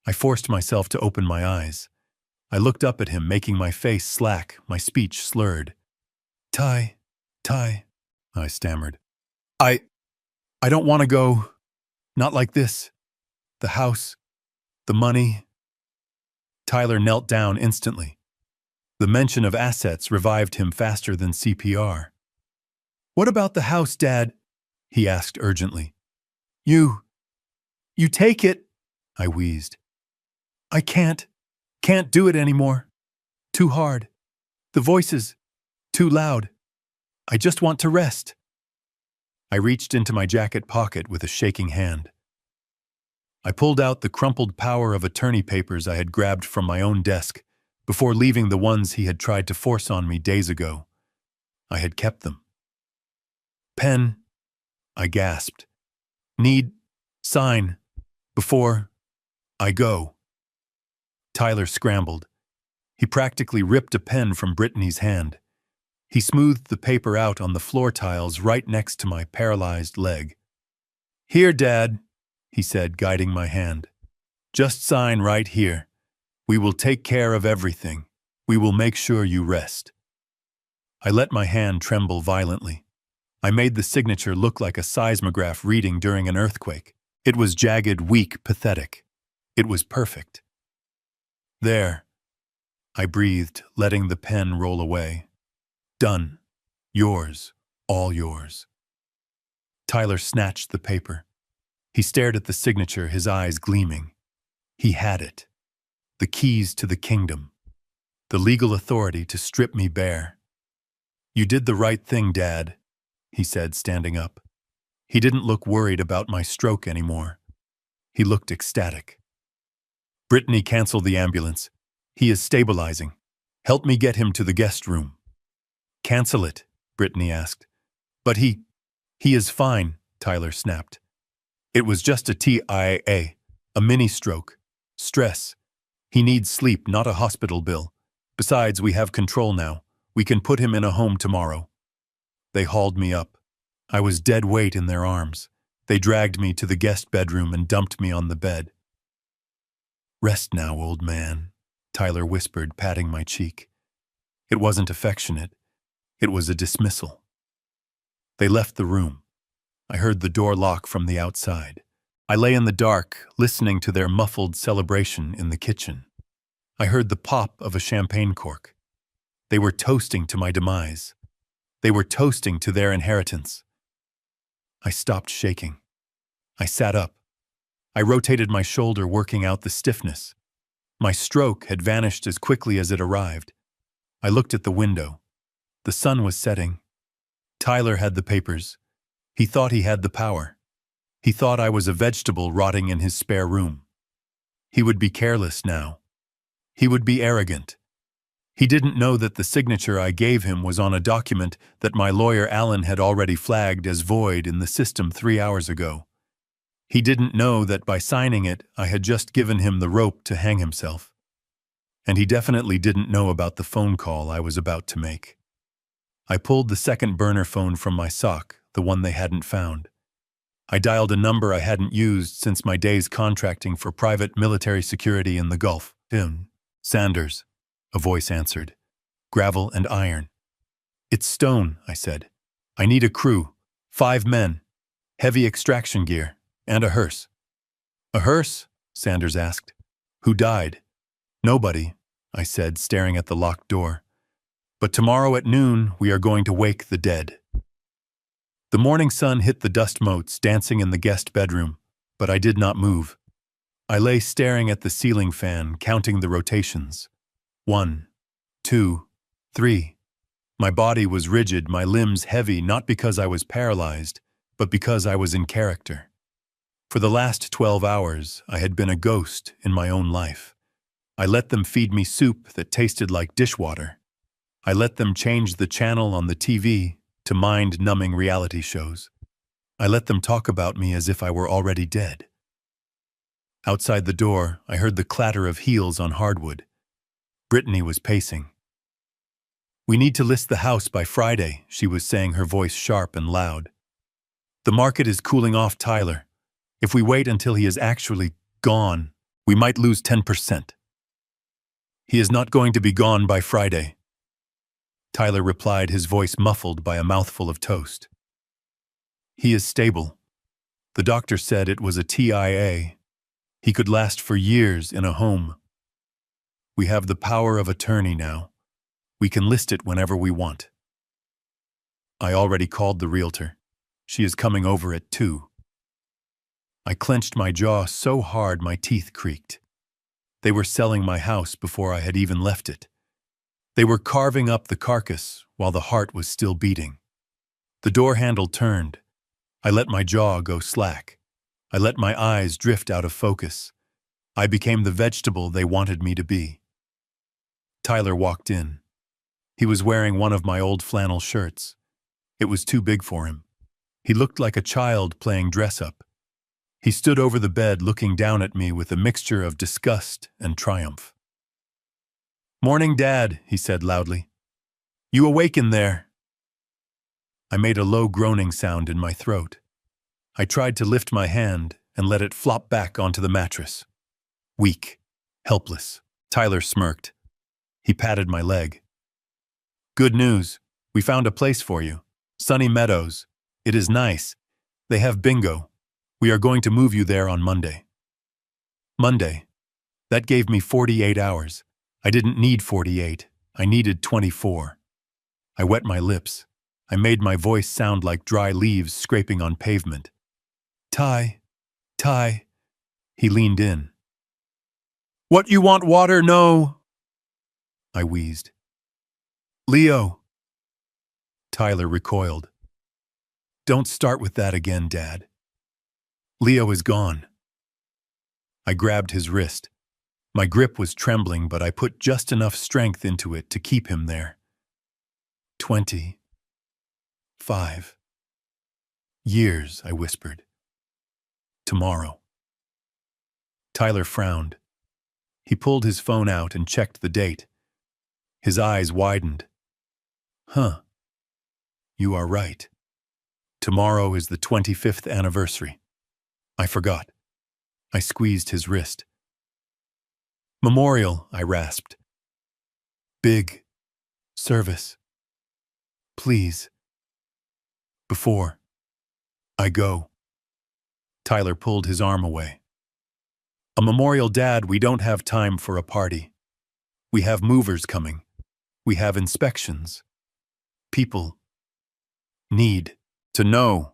I forced myself to open my eyes. I looked up at him, making my face slack, my speech slurred. Ty, I stammered. I don't want to go. Not like this. The house, the money." Tyler knelt down instantly. The mention of assets revived him faster than CPR. "What about the house, Dad?" he asked urgently. You take it," I wheezed. "I can't do it anymore. Too hard. The voices, too loud. I just want to rest." I reached into my jacket pocket with a shaking hand. I pulled out the crumpled power of attorney papers I had grabbed from my own desk before leaving the ones he had tried to force on me days ago. I had kept them. "Pen," I gasped. "Need sign before I go." Tyler scrambled. He practically ripped a pen from Brittany's hand. He smoothed the paper out on the floor tiles right next to my paralyzed leg. "Here, Dad," he said, guiding my hand. "Just sign right here. We will take care of everything. We will make sure you rest." I let my hand tremble violently. I made the signature look like a seismograph reading during an earthquake. It was jagged, weak, pathetic. It was perfect. "There," I breathed, letting the pen roll away. "Done. Yours. All yours." Tyler snatched the paper. He stared at the signature, his eyes gleaming. He had it. The keys to the kingdom. The legal authority to strip me bare. "You did the right thing, Dad," he said, standing up. He didn't look worried about my stroke anymore. He looked ecstatic. Brittany, cancel the ambulance. He is stabilizing. Help me get him to the guest room. Cancel it, Brittany asked. But he is fine, Tyler snapped. It was just a TIA, a mini stroke. Stress. He needs sleep, not a hospital bill. Besides, we have control now. We can put him in a home tomorrow. They hauled me up. I was dead weight in their arms. They dragged me to the guest bedroom and dumped me on the bed. Rest now, old man, Tyler whispered, patting my cheek. It wasn't affectionate. It was a dismissal. They left the room. I heard the door lock from the outside. I lay in the dark, listening to their muffled celebration in the kitchen. I heard the pop of a champagne cork. They were toasting to my demise. They were toasting to their inheritance. I stopped shaking. I sat up. I rotated my shoulder, working out the stiffness. My stroke had vanished as quickly as it arrived. I looked at the window. The sun was setting. Tyler had the papers. He thought he had the power. He thought I was a vegetable rotting in his spare room. He would be careless now. He would be arrogant. He didn't know that the signature I gave him was on a document that my lawyer Alan had already flagged as void in the system 3 hours ago. He didn't know that by signing it, I had just given him the rope to hang himself. And he definitely didn't know about the phone call I was about to make. I pulled the second burner phone from my sock, the one they hadn't found. I dialed a number I hadn't used since my days contracting for private military security in the Gulf. Sanders, a voice answered. Gravel and iron. It's Stone, I said. I need a crew. 5 men. Heavy extraction gear. And a hearse. A hearse? Sanders asked. Who died? Nobody, I said, staring at the locked door. But tomorrow at noon, we are going to wake the dead. The morning sun hit the dust motes dancing in the guest bedroom, but I did not move. I lay staring at the ceiling fan, counting the rotations. 1, 2, 3. My body was rigid, my limbs heavy, not because I was paralyzed, but because I was in character. For the last 12 hours, I had been a ghost in my own life. I let them feed me soup that tasted like dishwater. I let them change the channel on the TV to mind-numbing reality shows. I let them talk about me as if I were already dead. Outside the door, I heard the clatter of heels on hardwood. Brittany was pacing. We need to list the house by Friday, she was saying, her voice sharp and loud. The market is cooling off, Tyler. If we wait until he is actually gone, we might lose 10%. He is not going to be gone by Friday. Tyler replied, his voice muffled by a mouthful of toast. He is stable. The doctor said it was a TIA. He could last for years in a home. We have the power of attorney now. We can list it whenever we want. I already called the realtor. She is coming over at 2. I clenched my jaw so hard my teeth creaked. They were selling my house before I had even left it. They were carving up the carcass while the heart was still beating. The door handle turned. I let my jaw go slack. I let my eyes drift out of focus. I became the vegetable they wanted me to be. Tyler walked in. He was wearing one of my old flannel shirts. It was too big for him. He looked like a child playing dress-up. He stood over the bed looking down at me with a mixture of disgust and triumph. "Morning, Dad," he said loudly. "You awake in there?" I made a low groaning sound in my throat. I tried to lift my hand and let it flop back onto the mattress. Weak, helpless. Tyler smirked. He patted my leg. "Good news. We found a place for you. Sunny Meadows. It is nice. They have bingo. We are going to move you there on Monday." Monday. That gave me 48 hours. I didn't need 48. I needed 24. I wet my lips. I made my voice sound like dry leaves scraping on pavement. Ty. He leaned in. "What, you want water? No." I wheezed. "Leo." Tyler recoiled. Don't start with that again, Dad. Leo is gone. I grabbed his wrist. My grip was trembling, but I put just enough strength into it to keep him there. 25 years, I whispered. Tomorrow. Tyler frowned. He pulled his phone out and checked the date. His eyes widened. Huh. You are right. Tomorrow is the 25th anniversary. I forgot. I squeezed his wrist. Memorial, I rasped. Big. Service. Please. Before I go. Tyler pulled his arm away. A memorial, Dad, we don't have time for a party. We have movers coming. We have inspections. People need to know,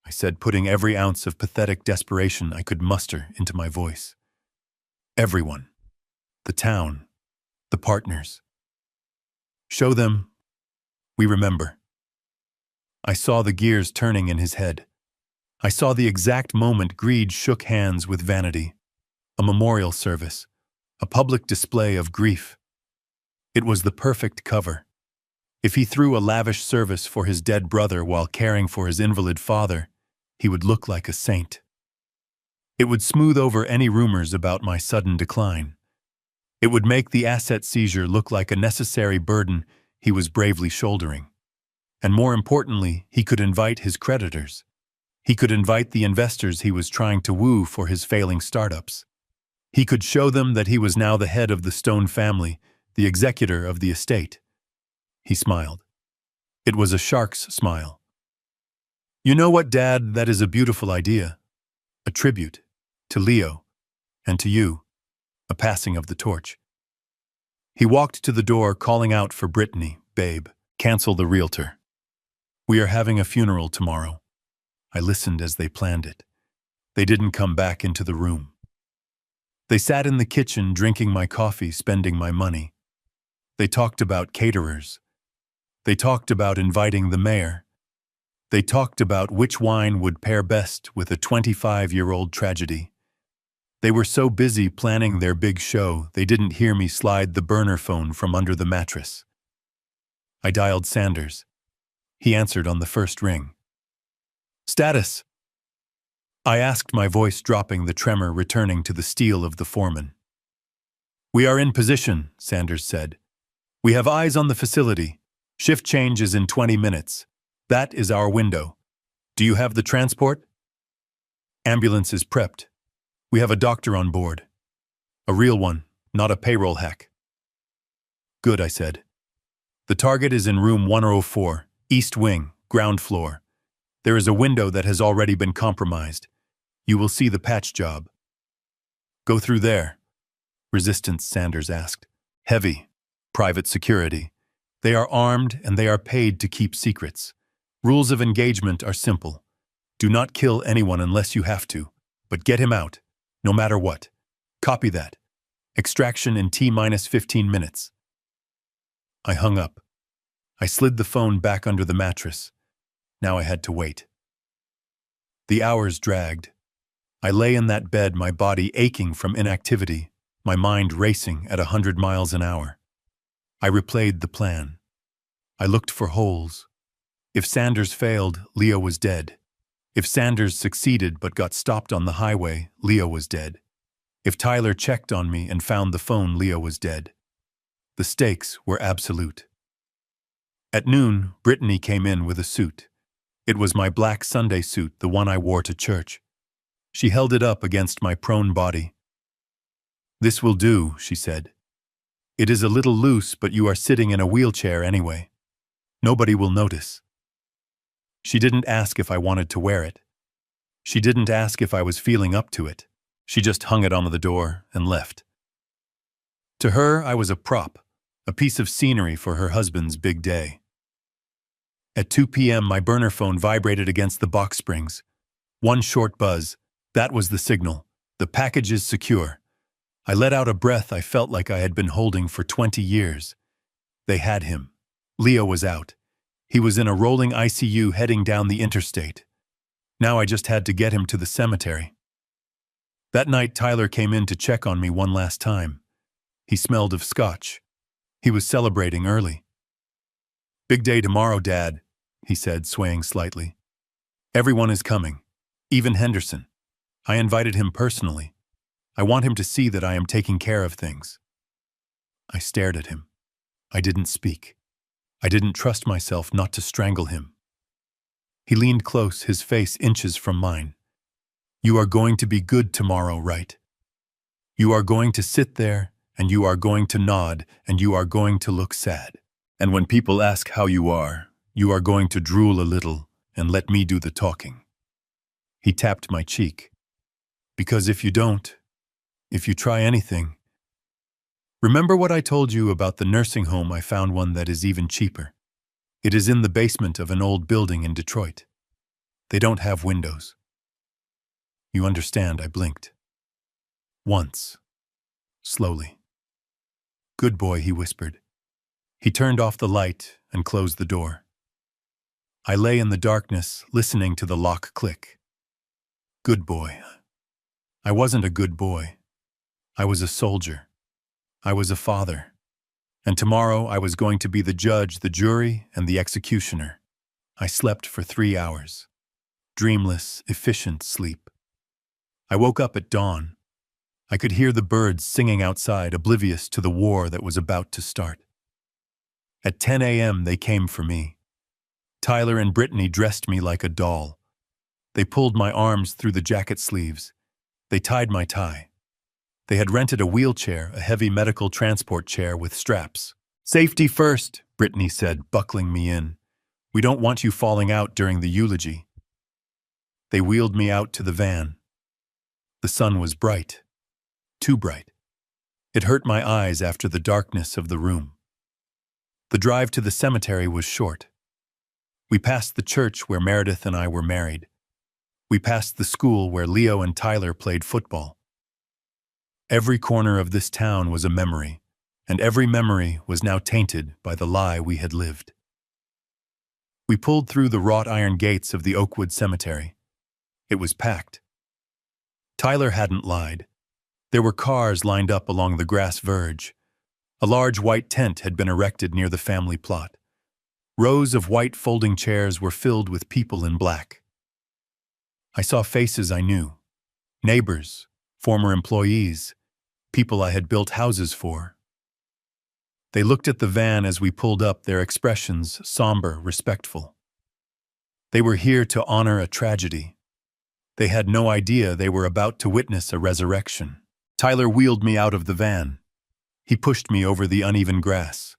I said, putting every ounce of pathetic desperation I could muster into my voice. Everyone. The town. The partners. Show them we remember. I saw the gears turning in his head. I saw the exact moment greed shook hands with vanity. A memorial service. A public display of grief. It was the perfect cover. If he threw a lavish service for his dead brother while caring for his invalid father, he would look like a saint. It would smooth over any rumors about my sudden decline. It would make the asset seizure look like a necessary burden he was bravely shouldering. And more importantly, he could invite his creditors. He could invite the investors he was trying to woo for his failing startups. He could show them that he was now the head of the Stone family, the executor of the estate. He smiled. It was a shark's smile. You know what, Dad, that is a beautiful idea. A tribute to Leo and to you, a passing of the torch. He walked to the door, calling out for Brittany. Babe, cancel the realtor. We are having a funeral tomorrow. I listened as they planned it. They didn't come back into the room. They sat in the kitchen drinking my coffee, spending my money. They talked about caterers. They talked about inviting the mayor. They talked about which wine would pair best with a 25-year-old tragedy. They were so busy planning their big show, they didn't hear me slide the burner phone from under the mattress. I dialed Sanders. He answered on the first ring. Status. I asked, my voice dropping, the tremor returning to the steel of the foreman. We are in position, Sanders said. We have eyes on the facility. Shift change is in 20 minutes. That is our window. Do you have the transport? Ambulance is prepped. We have a doctor on board. A real one, not a payroll hack. Good, I said. The target is in room 104, East Wing, ground floor. There is a window that has already been compromised. You will see the patch job. Go through there. Resistance, Sanders asked. Heavy. Private security. They are armed and they are paid to keep secrets. Rules of engagement are simple. Do not kill anyone unless you have to, but get him out, no matter what. Copy that. Extraction in T-minus 15 minutes. I hung up. I slid the phone back under the mattress. Now I had to wait. The hours dragged. I lay in that bed, my body aching from inactivity, my mind racing at 100 miles an hour. I replayed the plan. I looked for holes. If Sanders failed, Leo was dead. If Sanders succeeded but got stopped on the highway, Leo was dead. If Tyler checked on me and found the phone, Leo was dead. The stakes were absolute. At noon, Brittany came in with a suit. It was my black Sunday suit, the one I wore to church. She held it up against my prone body. This will do, she said. It is a little loose, but you are sitting in a wheelchair anyway. Nobody will notice. She didn't ask if I wanted to wear it. She didn't ask if I was feeling up to it. She just hung it on the door and left. To her, I was a prop, a piece of scenery for her husband's big day. At 2 p.m., my burner phone vibrated against the box springs. One short buzz. That was the signal. The package is secure. I let out a breath I felt like I had been holding for 20 years. They had him. Leo was out. He was in a rolling ICU heading down the interstate. Now I just had to get him to the cemetery. That night, Tyler came in to check on me one last time. He smelled of scotch. He was celebrating early. "Big day tomorrow, Dad," he said, swaying slightly. "Everyone is coming, even Henderson. I invited him personally. I want him to see that I am taking care of things." I stared at him. I didn't speak. I didn't trust myself not to strangle him. He leaned close, his face inches from mine. "You are going to be good tomorrow, right? You are going to sit there, and you are going to nod, and you are going to look sad. And when people ask how you are going to drool a little and let me do the talking." He tapped my cheek. "Because if you don't, if you try anything, remember what I told you about the nursing home? I found one that is even cheaper. It is in the basement of an old building in Detroit. They don't have windows." "You understand," I blinked. Once. Slowly. "Good boy," he whispered. He turned off the light and closed the door. I lay in the darkness, listening to the lock click. Good boy. I wasn't a good boy. I was a soldier. I was a father. And tomorrow I was going to be the judge, the jury, and the executioner. I slept for 3 hours. Dreamless, efficient sleep. I woke up at dawn. I could hear the birds singing outside, oblivious to the war that was about to start. At 10 a.m. they came for me. Tyler and Brittany dressed me like a doll. They pulled my arms through the jacket sleeves. They tied my tie. They had rented a wheelchair, a heavy medical transport chair with straps. "Safety first," Brittany said, buckling me in. "We don't want you falling out during the eulogy." They wheeled me out to the van. The sun was bright. Too bright. It hurt my eyes after the darkness of the room. The drive to the cemetery was short. We passed the church where Meredith and I were married. We passed the school where Leo and Tyler played football. Every corner of this town was a memory, and every memory was now tainted by the lie we had lived. We pulled through the wrought iron gates of the Oakwood Cemetery. It was packed. Tyler hadn't lied. There were cars lined up along the grass verge. A large white tent had been erected near the family plot. Rows of white folding chairs were filled with people in black. I saw faces I knew. Neighbors, former employees, people I had built houses for. They looked at the van as we pulled up, their expressions somber, respectful. They were here to honor a tragedy. They had no idea they were about to witness a resurrection. Tyler wheeled me out of the van. He pushed me over the uneven grass.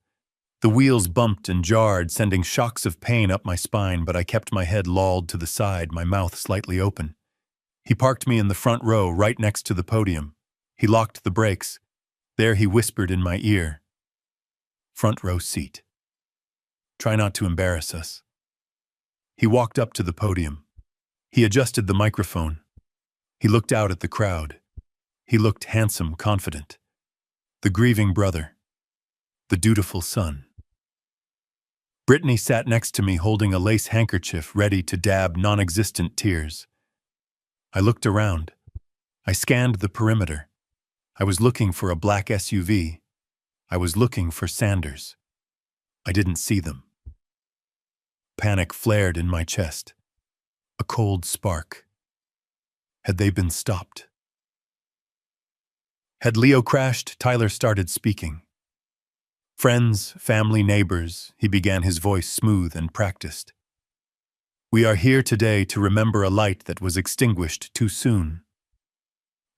The wheels bumped and jarred, sending shocks of pain up my spine, but I kept my head lolled to the side, my mouth slightly open. He parked me in the front row, right next to the podium. He locked the brakes. There he whispered in my ear, "Front row seat. Try not to embarrass us." He walked up to the podium. He adjusted the microphone. He looked out at the crowd. He looked handsome, confident. The grieving brother. The dutiful son. Brittany sat next to me holding a lace handkerchief ready to dab non-existent tears. I looked around. I scanned the perimeter. I was looking for a black SUV. I was looking for Sanders. I didn't see them. Panic flared in my chest. A cold spark. Had they been stopped? Had Leo crashed? Tyler started speaking. "Friends, family, neighbors," he began, his voice smooth and practiced. "We are here today to remember a light that was extinguished too soon.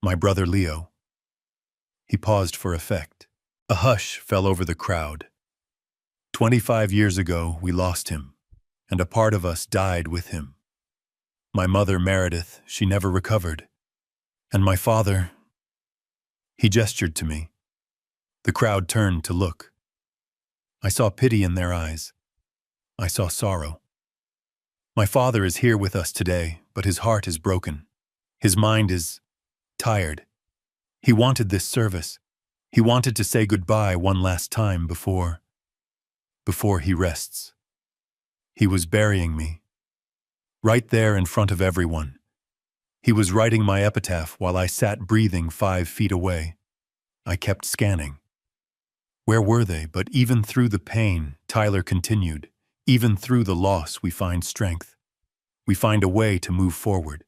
My brother Leo." He paused for effect. A hush fell over the crowd. 25 years ago, we lost him, and a part of us died with him. My mother, Meredith, she never recovered. And my father... He gestured to me. The crowd turned to look. I saw pity in their eyes. I saw sorrow. My father is here with us today, but his heart is broken. His mind is tired. He wanted this service. He wanted to say goodbye one last time before he rests. He was burying me. Right there in front of everyone. He was writing my epitaph while I sat breathing 5 feet away. I kept scanning. Where were they? But even through the pain, Tyler continued, even through the loss, we find strength. We find a way to move forward.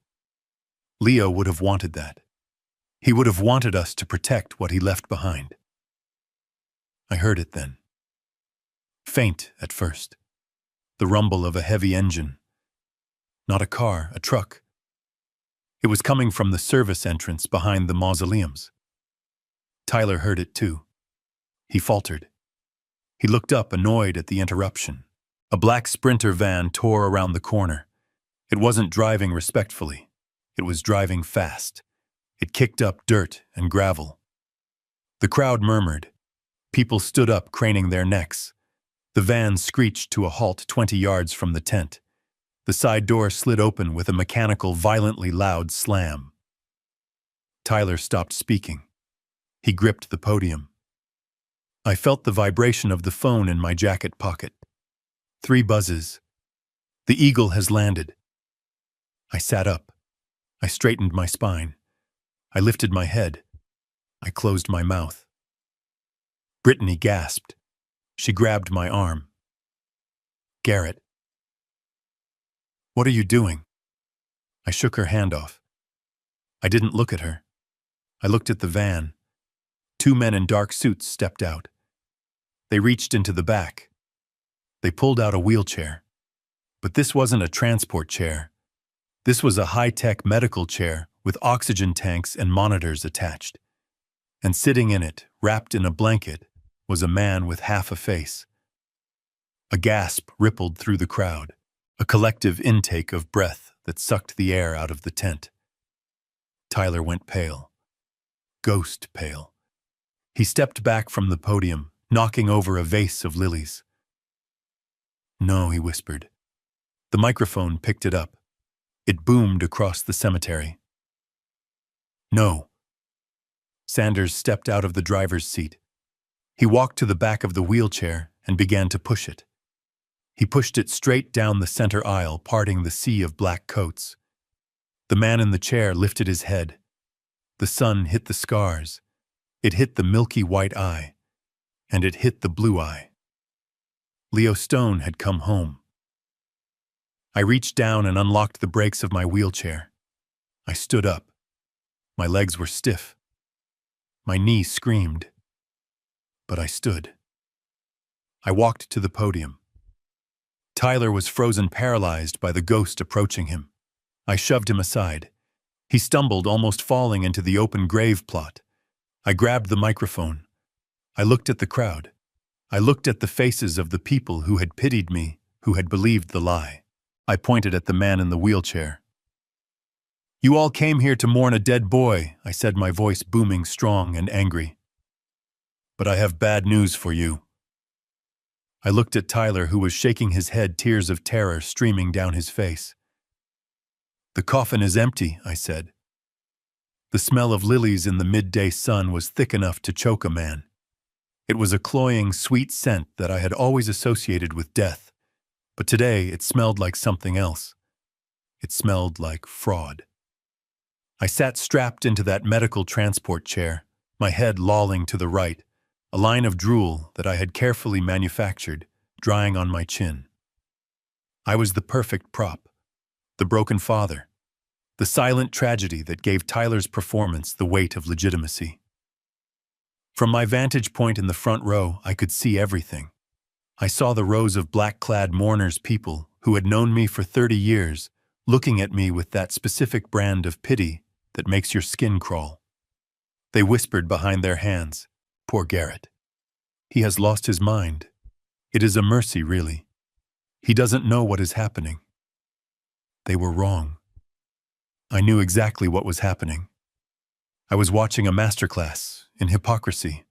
Leo would have wanted that. He would have wanted us to protect what he left behind. I heard it then. Faint at first. The rumble of a heavy engine. Not a car, a truck. It was coming from the service entrance behind the mausoleums. Tyler heard it too. He faltered. He looked up, annoyed at the interruption. A black Sprinter van tore around the corner. It wasn't driving respectfully. It was driving fast. It kicked up dirt and gravel. The crowd murmured. People stood up, craning their necks. The van screeched to a halt 20 yards from the tent. The side door slid open with a mechanical, violently loud slam. Tyler stopped speaking. He gripped the podium. I felt the vibration of the phone in my jacket pocket. 3 buzzes. The eagle has landed. I sat up. I straightened my spine. I lifted my head. I closed my mouth. Brittany gasped. She grabbed my arm. Garrett. What are you doing? I shook her hand off. I didn't look at her. I looked at the van. 2 men in dark suits stepped out. They reached into the back. They pulled out a wheelchair. But this wasn't a transport chair. This was a high-tech medical chair with oxygen tanks and monitors attached. And sitting in it, wrapped in a blanket, was a man with half a face. A gasp rippled through the crowd, a collective intake of breath that sucked the air out of the tent. Tyler went pale. Ghost pale. He stepped back from the podium, knocking over a vase of lilies. No, he whispered. The microphone picked it up. It boomed across the cemetery. No. Sanders stepped out of the driver's seat. He walked to the back of the wheelchair and began to push it. He pushed it straight down the center aisle, parting the sea of black coats. The man in the chair lifted his head. The sun hit the scars. It hit the milky white eye. And it hit the blue eye. Leo Stone had come home. I reached down and unlocked the brakes of my wheelchair. I stood up. My legs were stiff. My knee screamed. But I stood. I walked to the podium. Tyler was frozen paralyzed by the ghost approaching him. I shoved him aside. He stumbled, almost falling into the open grave plot. I grabbed the microphone. I looked at the crowd. I looked at the faces of the people who had pitied me, who had believed the lie. I pointed at the man in the wheelchair. You all came here to mourn a dead boy, I said, my voice booming strong and angry. But I have bad news for you. I looked at Tyler, who was shaking his head, tears of terror streaming down his face. The coffin is empty, I said. The smell of lilies in the midday sun was thick enough to choke a man. It was a cloying, sweet scent that I had always associated with death, but today it smelled like something else. It smelled like fraud. I sat strapped into that medical transport chair, my head lolling to the right, a line of drool that I had carefully manufactured, drying on my chin. I was the perfect prop, the broken father, the silent tragedy that gave Tyler's performance the weight of legitimacy. From my vantage point in the front row, I could see everything. I saw the rows of black-clad mourners, people who had known me for 30 years, looking at me with that specific brand of pity that makes your skin crawl. They whispered behind their hands, "Poor Garrett. He has lost his mind. It is a mercy, really. He doesn't know what is happening." They were wrong. I knew exactly what was happening. I was watching a masterclass in hypocrisy.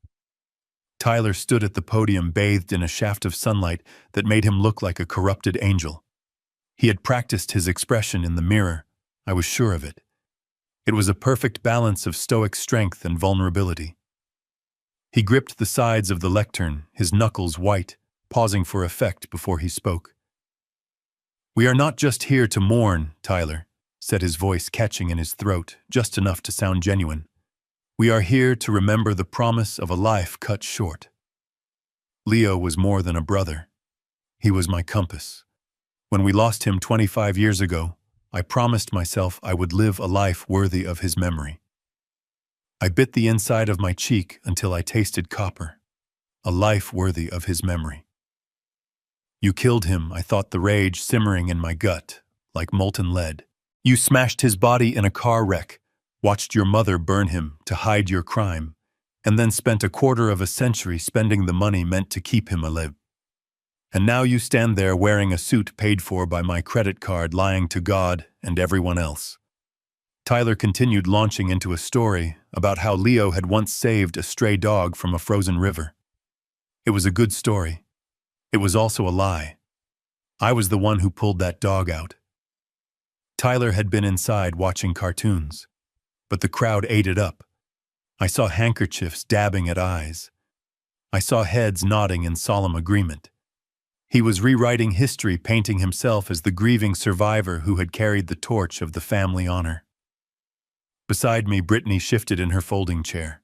Tyler stood at the podium, bathed in a shaft of sunlight that made him look like a corrupted angel. He had practiced his expression in the mirror. I was sure of it. It was a perfect balance of stoic strength and vulnerability. He gripped the sides of the lectern, his knuckles white, pausing for effect before he spoke. "We are not just here to mourn, Tyler," said his voice catching in his throat, just enough to sound genuine. "We are here to remember the promise of a life cut short." Leo was more than a brother. He was my compass. When we lost him 25 years ago, I promised myself I would live a life worthy of his memory. I bit the inside of my cheek until I tasted copper. A life worthy of his memory. "You killed him," I thought, the rage simmering in my gut, like molten lead. "You smashed his body in a car wreck, watched your mother burn him to hide your crime, and then spent a quarter of a century spending the money meant to keep him alive. And now you stand there wearing a suit paid for by my credit card, lying to God and everyone else." Tyler continued, launching into a story about how Leo had once saved a stray dog from a frozen river. It was a good story. It was also a lie. I was the one who pulled that dog out. Tyler had been inside watching cartoons, but the crowd ate it up. I saw handkerchiefs dabbing at eyes. I saw heads nodding in solemn agreement. He was rewriting history, painting himself as the grieving survivor who had carried the torch of the family honor. Beside me, Brittany shifted in her folding chair.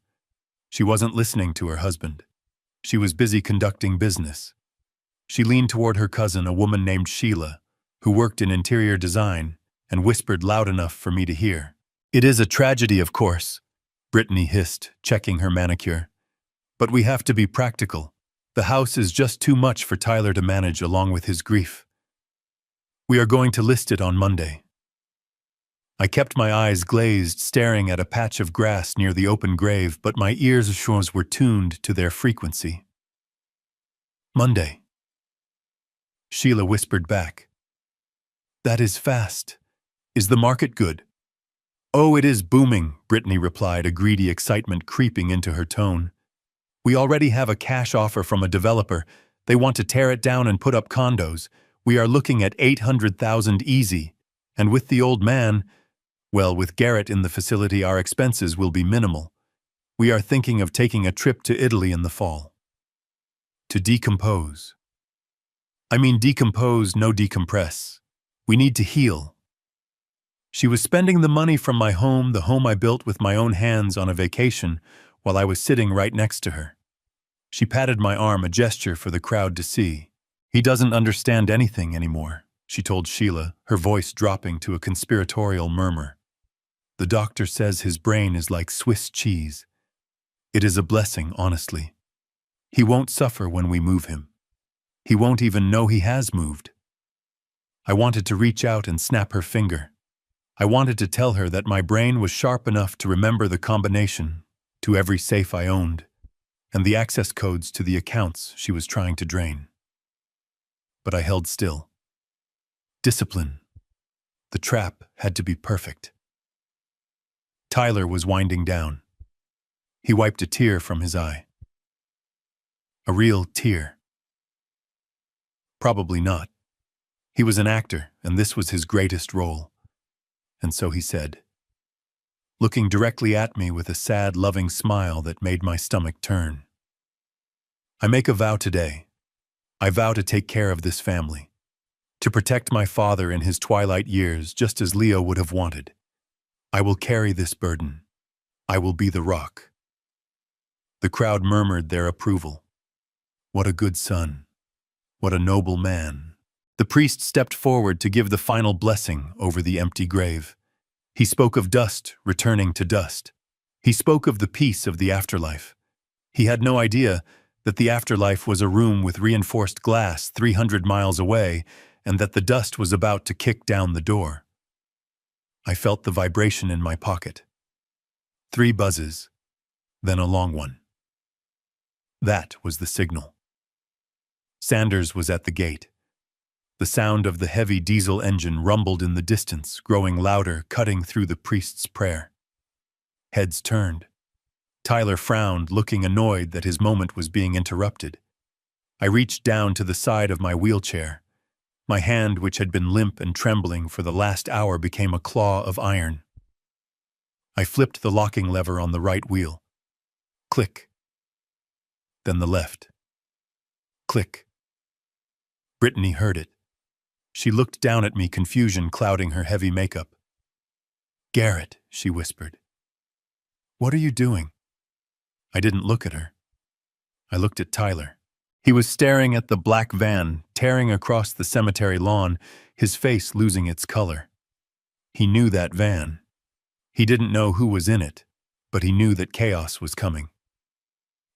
She wasn't listening to her husband. She was busy conducting business. She leaned toward her cousin, a woman named Sheila, who worked in interior design, and whispered loud enough for me to hear. "It is a tragedy, of course," Brittany hissed, checking her manicure. "But we have to be practical. The house is just too much for Tyler to manage along with his grief. We are going to list it on Monday." I kept my eyes glazed, staring at a patch of grass near the open grave, but my ears were tuned to their frequency. "Monday," Sheila whispered back. "That is fast. Is the market good?" "Oh, it is booming," Brittany replied, a greedy excitement creeping into her tone. "We already have a cash offer from a developer. They want to tear it down and put up condos. We are looking at 800,000 easy. And with the old man, well, with Garrett in the facility, our expenses will be minimal. We are thinking of taking a trip to Italy in the fall. To decompose. I mean decompose, no decompress. We need to heal." She was spending the money from my home, the home I built with my own hands, on a vacation, while I was sitting right next to her. She patted my arm, a gesture for the crowd to see. "He doesn't understand anything anymore," she told Sheila, her voice dropping to a conspiratorial murmur. "The doctor says his brain is like Swiss cheese. It is a blessing, honestly. He won't suffer when we move him. He won't even know he has moved." I wanted to reach out and snap her finger. I wanted to tell her that my brain was sharp enough to remember the combination to every safe I owned, and the access codes to the accounts she was trying to drain. But I held still. Discipline. The trap had to be perfect. Tyler was winding down. He wiped a tear from his eye. A real tear. Probably not. He was an actor, and this was his greatest role. And so he said, looking directly at me with a sad, loving smile that made my stomach turn, "I make a vow today. I vow to take care of this family, to protect my father in his twilight years, just as Leo would have wanted. I will carry this burden. I will be the rock." The crowd murmured their approval. What a good son. What a noble man. The priest stepped forward to give the final blessing over the empty grave. He spoke of dust returning to dust. He spoke of the peace of the afterlife. He had no idea that the afterlife was a room with reinforced glass 300 miles away, and that the dust was about to kick down the door. I felt the vibration in my pocket. 3 buzzes, then a long one. That was the signal. Sanders was at the gate. The sound of the heavy diesel engine rumbled in the distance, growing louder, cutting through the priest's prayer. Heads turned. Tyler frowned, looking annoyed that his moment was being interrupted. I reached down to the side of my wheelchair. My hand, which had been limp and trembling for the last hour, became a claw of iron. I flipped the locking lever on the right wheel. Click. Then the left. Click. Brittany heard it. She looked down at me, confusion clouding her heavy makeup. "Garrett," she whispered. "What are you doing?" I didn't look at her. I looked at Tyler. He was staring at the black van, tearing across the cemetery lawn, his face losing its color. He knew that van. He didn't know who was in it, but he knew that chaos was coming.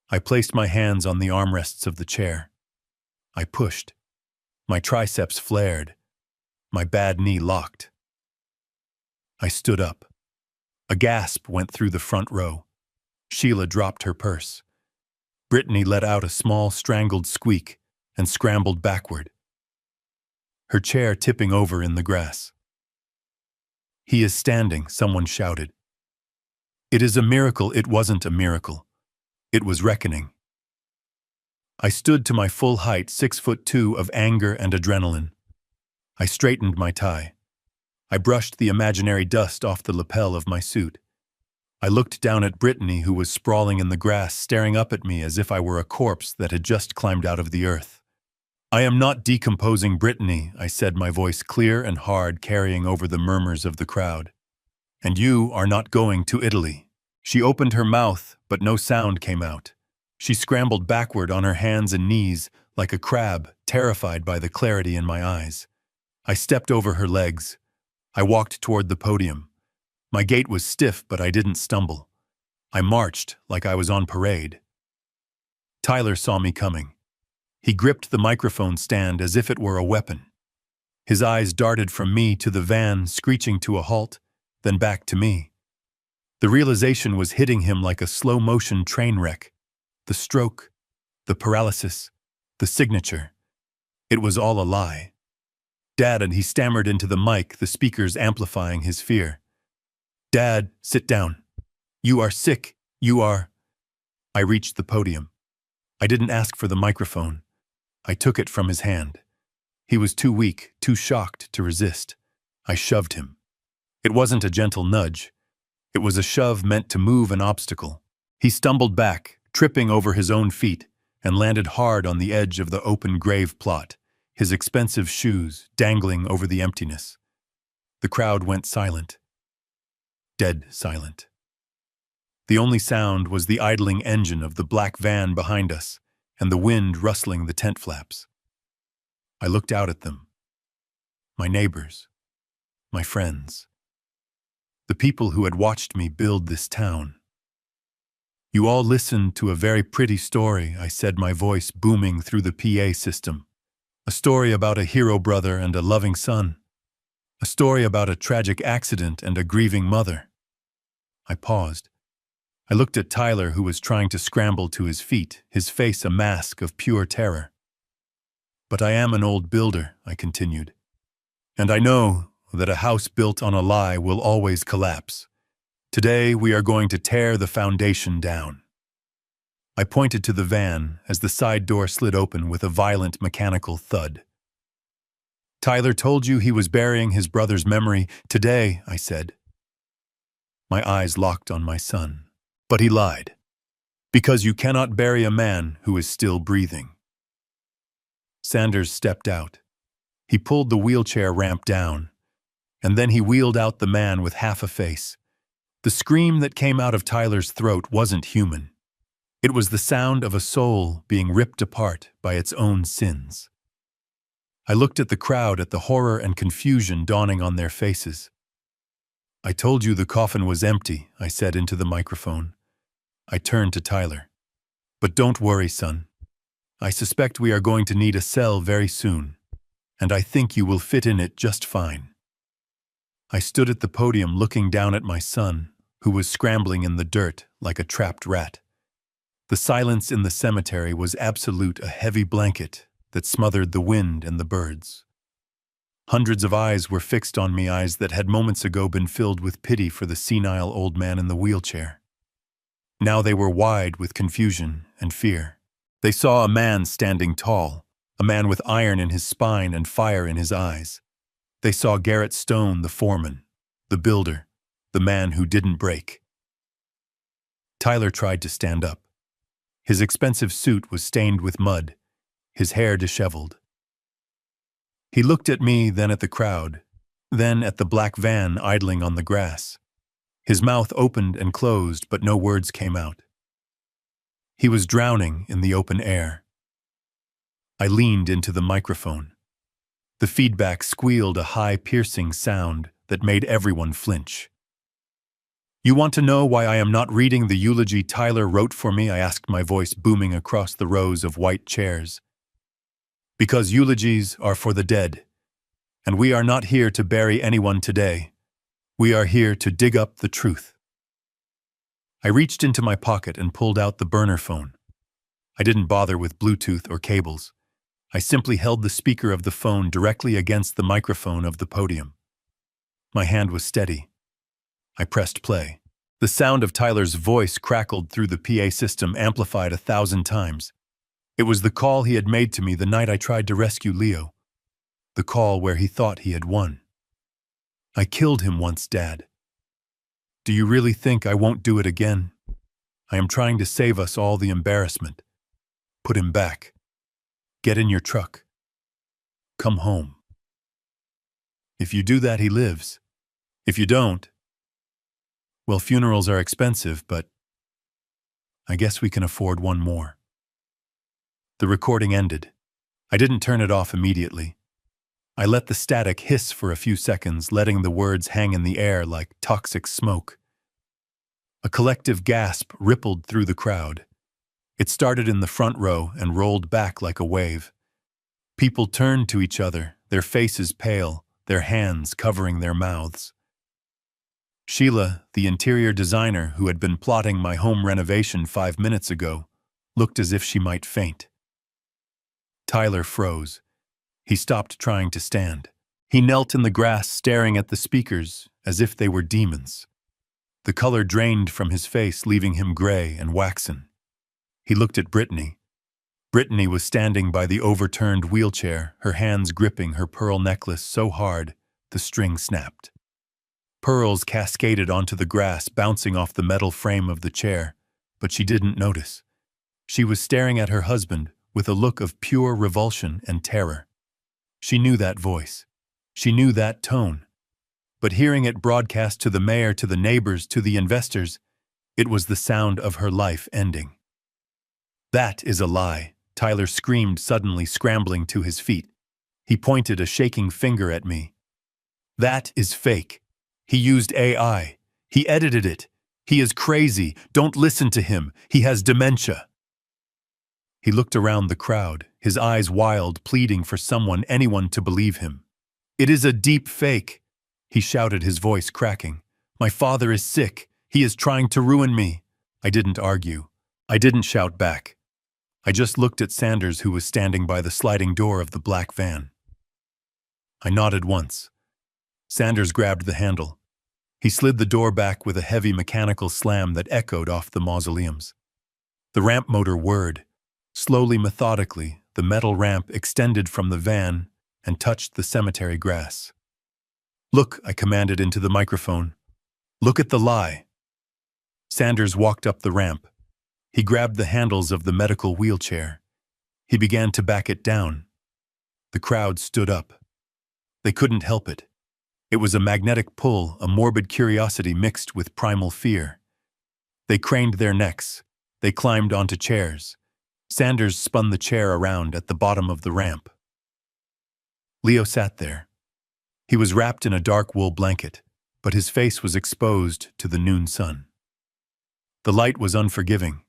I placed my hands on the armrests of the chair. I pushed. My triceps flared. My bad knee locked. I stood up. A gasp went through the front row. Sheila dropped her purse. Brittany let out a small, strangled squeak and scrambled backward, her chair tipping over in the grass. "He is standing," someone shouted. "It is a miracle." It wasn't a miracle. It was reckoning. I stood to my full height, 6'2" of anger and adrenaline. I straightened my tie. I brushed the imaginary dust off the lapel of my suit. I looked down at Brittany, who was sprawling in the grass, staring up at me as if I were a corpse that had just climbed out of the earth. "I am not decomposing, Brittany," I said, my voice clear and hard, carrying over the murmurs of the crowd. "And you are not going to Italy." She opened her mouth, but no sound came out. She scrambled backward on her hands and knees, like a crab, terrified by the clarity in my eyes. I stepped over her legs. I walked toward the podium. My gait was stiff, but I didn't stumble. I marched like I was on parade. Tyler saw me coming. He gripped the microphone stand as if it were a weapon. His eyes darted from me to the van, screeching to a halt, then back to me. The realization was hitting him like a slow-motion train wreck. The stroke, the paralysis, the signature. It was all a lie. "Dad," and he stammered into the mic, the speakers amplifying his fear. "Dad, sit down. You are sick. You are—" I reached the podium. I didn't ask for the microphone. I took it from his hand. He was too weak, too shocked to resist. I shoved him. It wasn't a gentle nudge. It was a shove meant to move an obstacle. He stumbled back, tripping over his own feet, and landed hard on the edge of the open grave plot, his expensive shoes dangling over the emptiness. The crowd went silent. Dead silent. The only sound was the idling engine of the black van behind us and the wind rustling the tent flaps. I looked out at them. My neighbors. My friends. The people who had watched me build this town. "You all listened to a very pretty story," I said, my voice booming through the PA system. "A story about a hero brother and a loving son. A story about a tragic accident and a grieving mother." I paused. I looked at Tyler, who was trying to scramble to his feet, his face a mask of pure terror. "But I am an old builder," I continued. "And I know that a house built on a lie will always collapse. Today we are going to tear the foundation down." I pointed to the van as the side door slid open with a violent mechanical thud. "Tyler told you he was burying his brother's memory today," I said. My eyes locked on my son. "But he lied. Because you cannot bury a man who is still breathing." Sanders stepped out. He pulled the wheelchair ramp down, and then he wheeled out the man with half a face. The scream that came out of Tyler's throat wasn't human. It was the sound of a soul being ripped apart by its own sins. I looked at the crowd, at the horror and confusion dawning on their faces. "I told you the coffin was empty," I said into the microphone. I turned to Tyler. "But don't worry, son. I suspect we are going to need a cell very soon, and I think you will fit in it just fine." I stood at the podium looking down at my son, who was scrambling in the dirt like a trapped rat. The silence in the cemetery was absolute, a heavy blanket that smothered the wind and the birds. Hundreds of eyes were fixed on me, eyes that had moments ago been filled with pity for the senile old man in the wheelchair. Now they were wide with confusion and fear. They saw a man standing tall, a man with iron in his spine and fire in his eyes. They saw Garrett Stone, the foreman, the builder, the man who didn't break. Tyler tried to stand up. His expensive suit was stained with mud, his hair disheveled. He looked at me, then at the crowd, then at the black van idling on the grass. His mouth opened and closed, but no words came out. He was drowning in the open air. I leaned into the microphone. The feedback squealed a high, piercing sound that made everyone flinch. "You want to know why I am not reading the eulogy Tyler wrote for me?" I asked, my voice booming across the rows of white chairs. "Because eulogies are for the dead, and we are not here to bury anyone today. We are here to dig up the truth." I reached into my pocket and pulled out the burner phone. I didn't bother with Bluetooth or cables. I simply held the speaker of the phone directly against the microphone of the podium. My hand was steady. I pressed play. The sound of Tyler's voice crackled through the PA system, amplified 1,000 times. It was the call he had made to me the night I tried to rescue Leo. The call where he thought he had won. "I killed him once, Dad. Do you really think I won't do it again? I am trying to save us all the embarrassment. Put him back. Get in your truck. Come home. If you do that, he lives. If you don't, well, funerals are expensive, but I guess we can afford one more." The recording ended. I didn't turn it off immediately. I let the static hiss for a few seconds, letting the words hang in the air like toxic smoke. A collective gasp rippled through the crowd. It started in the front row and rolled back like a wave. People turned to each other, their faces pale, their hands covering their mouths. Sheila, the interior designer who had been plotting my home renovation 5 minutes ago, looked as if she might faint. Tyler froze. He stopped trying to stand. He knelt in the grass, staring at the speakers as if they were demons. The color drained from his face, leaving him gray and waxen. He looked at Brittany. Brittany was standing by the overturned wheelchair, her hands gripping her pearl necklace so hard the string snapped. Pearls cascaded onto the grass, bouncing off the metal frame of the chair, but she didn't notice. She was staring at her husband with a look of pure revulsion and terror. She knew that voice. She knew that tone. But hearing it broadcast to the mayor, to the neighbors, to the investors, it was the sound of her life ending. "That is a lie," Tyler screamed, suddenly scrambling to his feet. He pointed a shaking finger at me. "That is fake. He used AI. He edited it. He is crazy. Don't listen to him. He has dementia." He looked around the crowd, his eyes wild, pleading for someone, anyone, to believe him. "It is a deep fake," he shouted, his voice cracking. "My father is sick. He is trying to ruin me." I didn't argue. I didn't shout back. I just looked at Sanders, who was standing by the sliding door of the black van. I nodded once. Sanders grabbed the handle. He slid the door back with a heavy mechanical slam that echoed off the mausoleums. The ramp motor whirred. Slowly, methodically, the metal ramp extended from the van and touched the cemetery grass. "Look," I commanded into the microphone. "Look at the lie." Sanders walked up the ramp. He grabbed the handles of the medical wheelchair. He began to back it down. The crowd stood up. They couldn't help it. It was a magnetic pull, a morbid curiosity mixed with primal fear. They craned their necks. They climbed onto chairs. Sanders spun the chair around at the bottom of the ramp. Leo sat there. He was wrapped in a dark wool blanket, but his face was exposed to the noon sun. The light was unforgiving.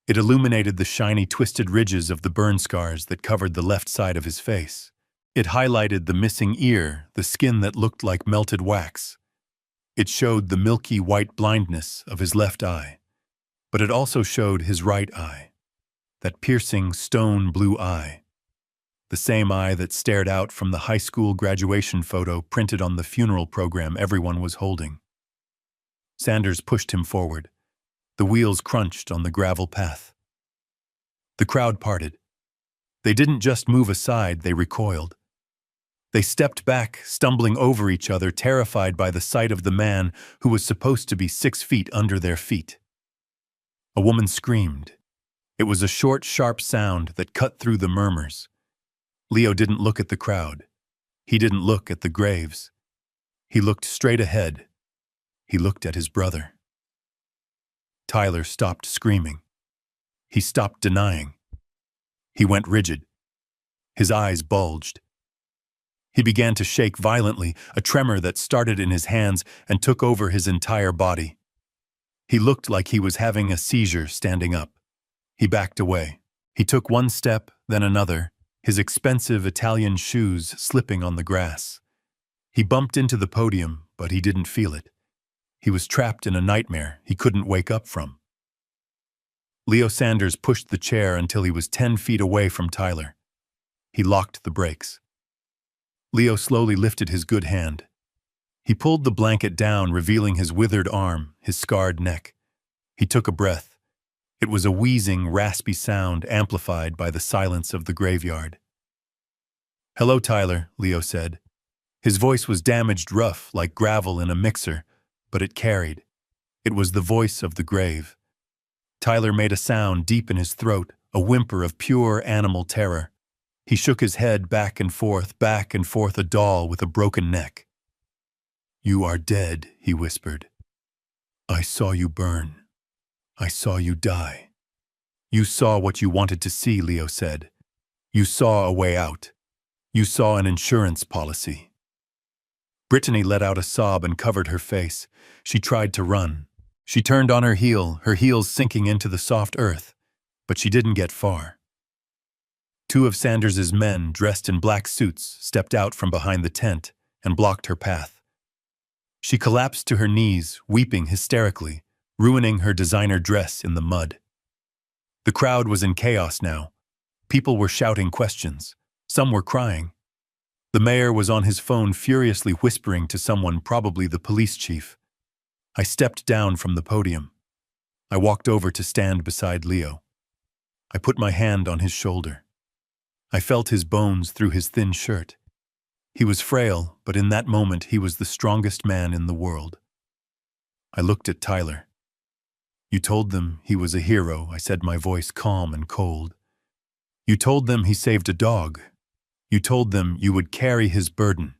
It illuminated the shiny, twisted ridges of the burn scars that covered the left side of his face. It highlighted the missing ear, the skin that looked like melted wax. It showed the milky white blindness of his left eye, but it also showed his right eye, that piercing stone blue eye, the same eye that stared out from the high school graduation photo printed on the funeral program everyone was holding. Sanders pushed him forward. The wheels crunched on the gravel path. The crowd parted. They didn't just move aside, they recoiled. They stepped back, stumbling over each other, terrified by the sight of the man who was supposed to be 6 feet under their feet. A woman screamed. It was a short, sharp sound that cut through the murmurs. Leo didn't look at the crowd. He didn't look at the graves. He looked straight ahead. He looked at his brother. Tyler stopped screaming. He stopped denying. He went rigid. His eyes bulged. He began to shake violently, a tremor that started in his hands and took over his entire body. He looked like he was having a seizure standing up. He backed away. He took one step, then another, his expensive Italian shoes slipping on the grass. He bumped into the podium, but he didn't feel it. He was trapped in a nightmare he couldn't wake up from. Leo Sanders pushed the chair until he was 10 feet away from Tyler. He locked the brakes. Leo slowly lifted his good hand. He pulled the blanket down, revealing his withered arm, his scarred neck. He took a breath. It was a wheezing, raspy sound amplified by the silence of the graveyard. "Hello, Tyler," Leo said. His voice was damaged rough, like gravel in a mixer, but it carried. It was the voice of the grave. Tyler made a sound deep in his throat, a whimper of pure animal terror. He shook his head back and forth, a doll with a broken neck. "You are dead," he whispered. "I saw you burn. I saw you die." "You saw what you wanted to see," Leo said. "You saw a way out. You saw an insurance policy." Brittany let out a sob and covered her face. She tried to run. She turned on her heels sinking into the soft earth, but she didn't get far. Two of Sanders's men, dressed in black suits, stepped out from behind the tent and blocked her path. She collapsed to her knees, weeping hysterically, ruining her designer dress in the mud. The crowd was in chaos now. People were shouting questions. Some were crying. The mayor was on his phone furiously whispering to someone, probably the police chief. I stepped down from the podium. I walked over to stand beside Leo. I put my hand on his shoulder. I felt his bones through his thin shirt. He was frail, but in that moment he was the strongest man in the world. I looked at Tyler. "You told them he was a hero," I said, my voice calm and cold. "You told them he saved a dog. You told them you would carry his burden."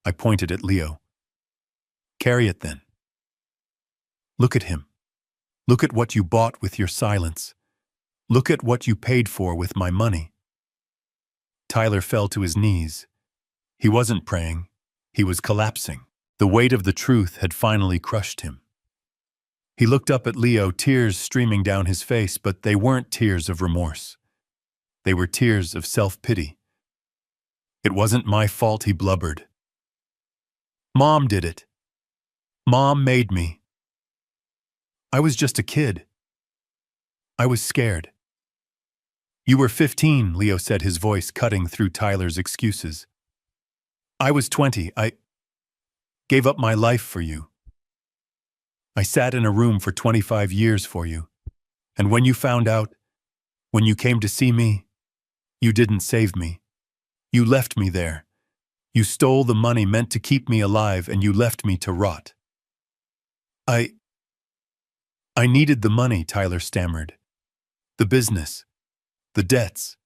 I pointed at Leo. "Carry it then. Look at him. Look at what you bought with your silence. Look at what you paid for with my money." Tyler fell to his knees. He wasn't praying. He was collapsing. The weight of the truth had finally crushed him. He looked up at Leo, tears streaming down his face, but they weren't tears of remorse. They were tears of self-pity. "It wasn't my fault," he blubbered. "Mom did it. Mom made me. I was just a kid. I was scared." "You were 15, Leo said, his voice cutting through Tyler's excuses. "I was 20. I gave up my life for you. I sat in a room for 25 years for you. And when you found out, when you came to see me, you didn't save me. You left me there. You stole the money meant to keep me alive, and you left me to rot." I needed the money," Tyler stammered. "The business. The debts.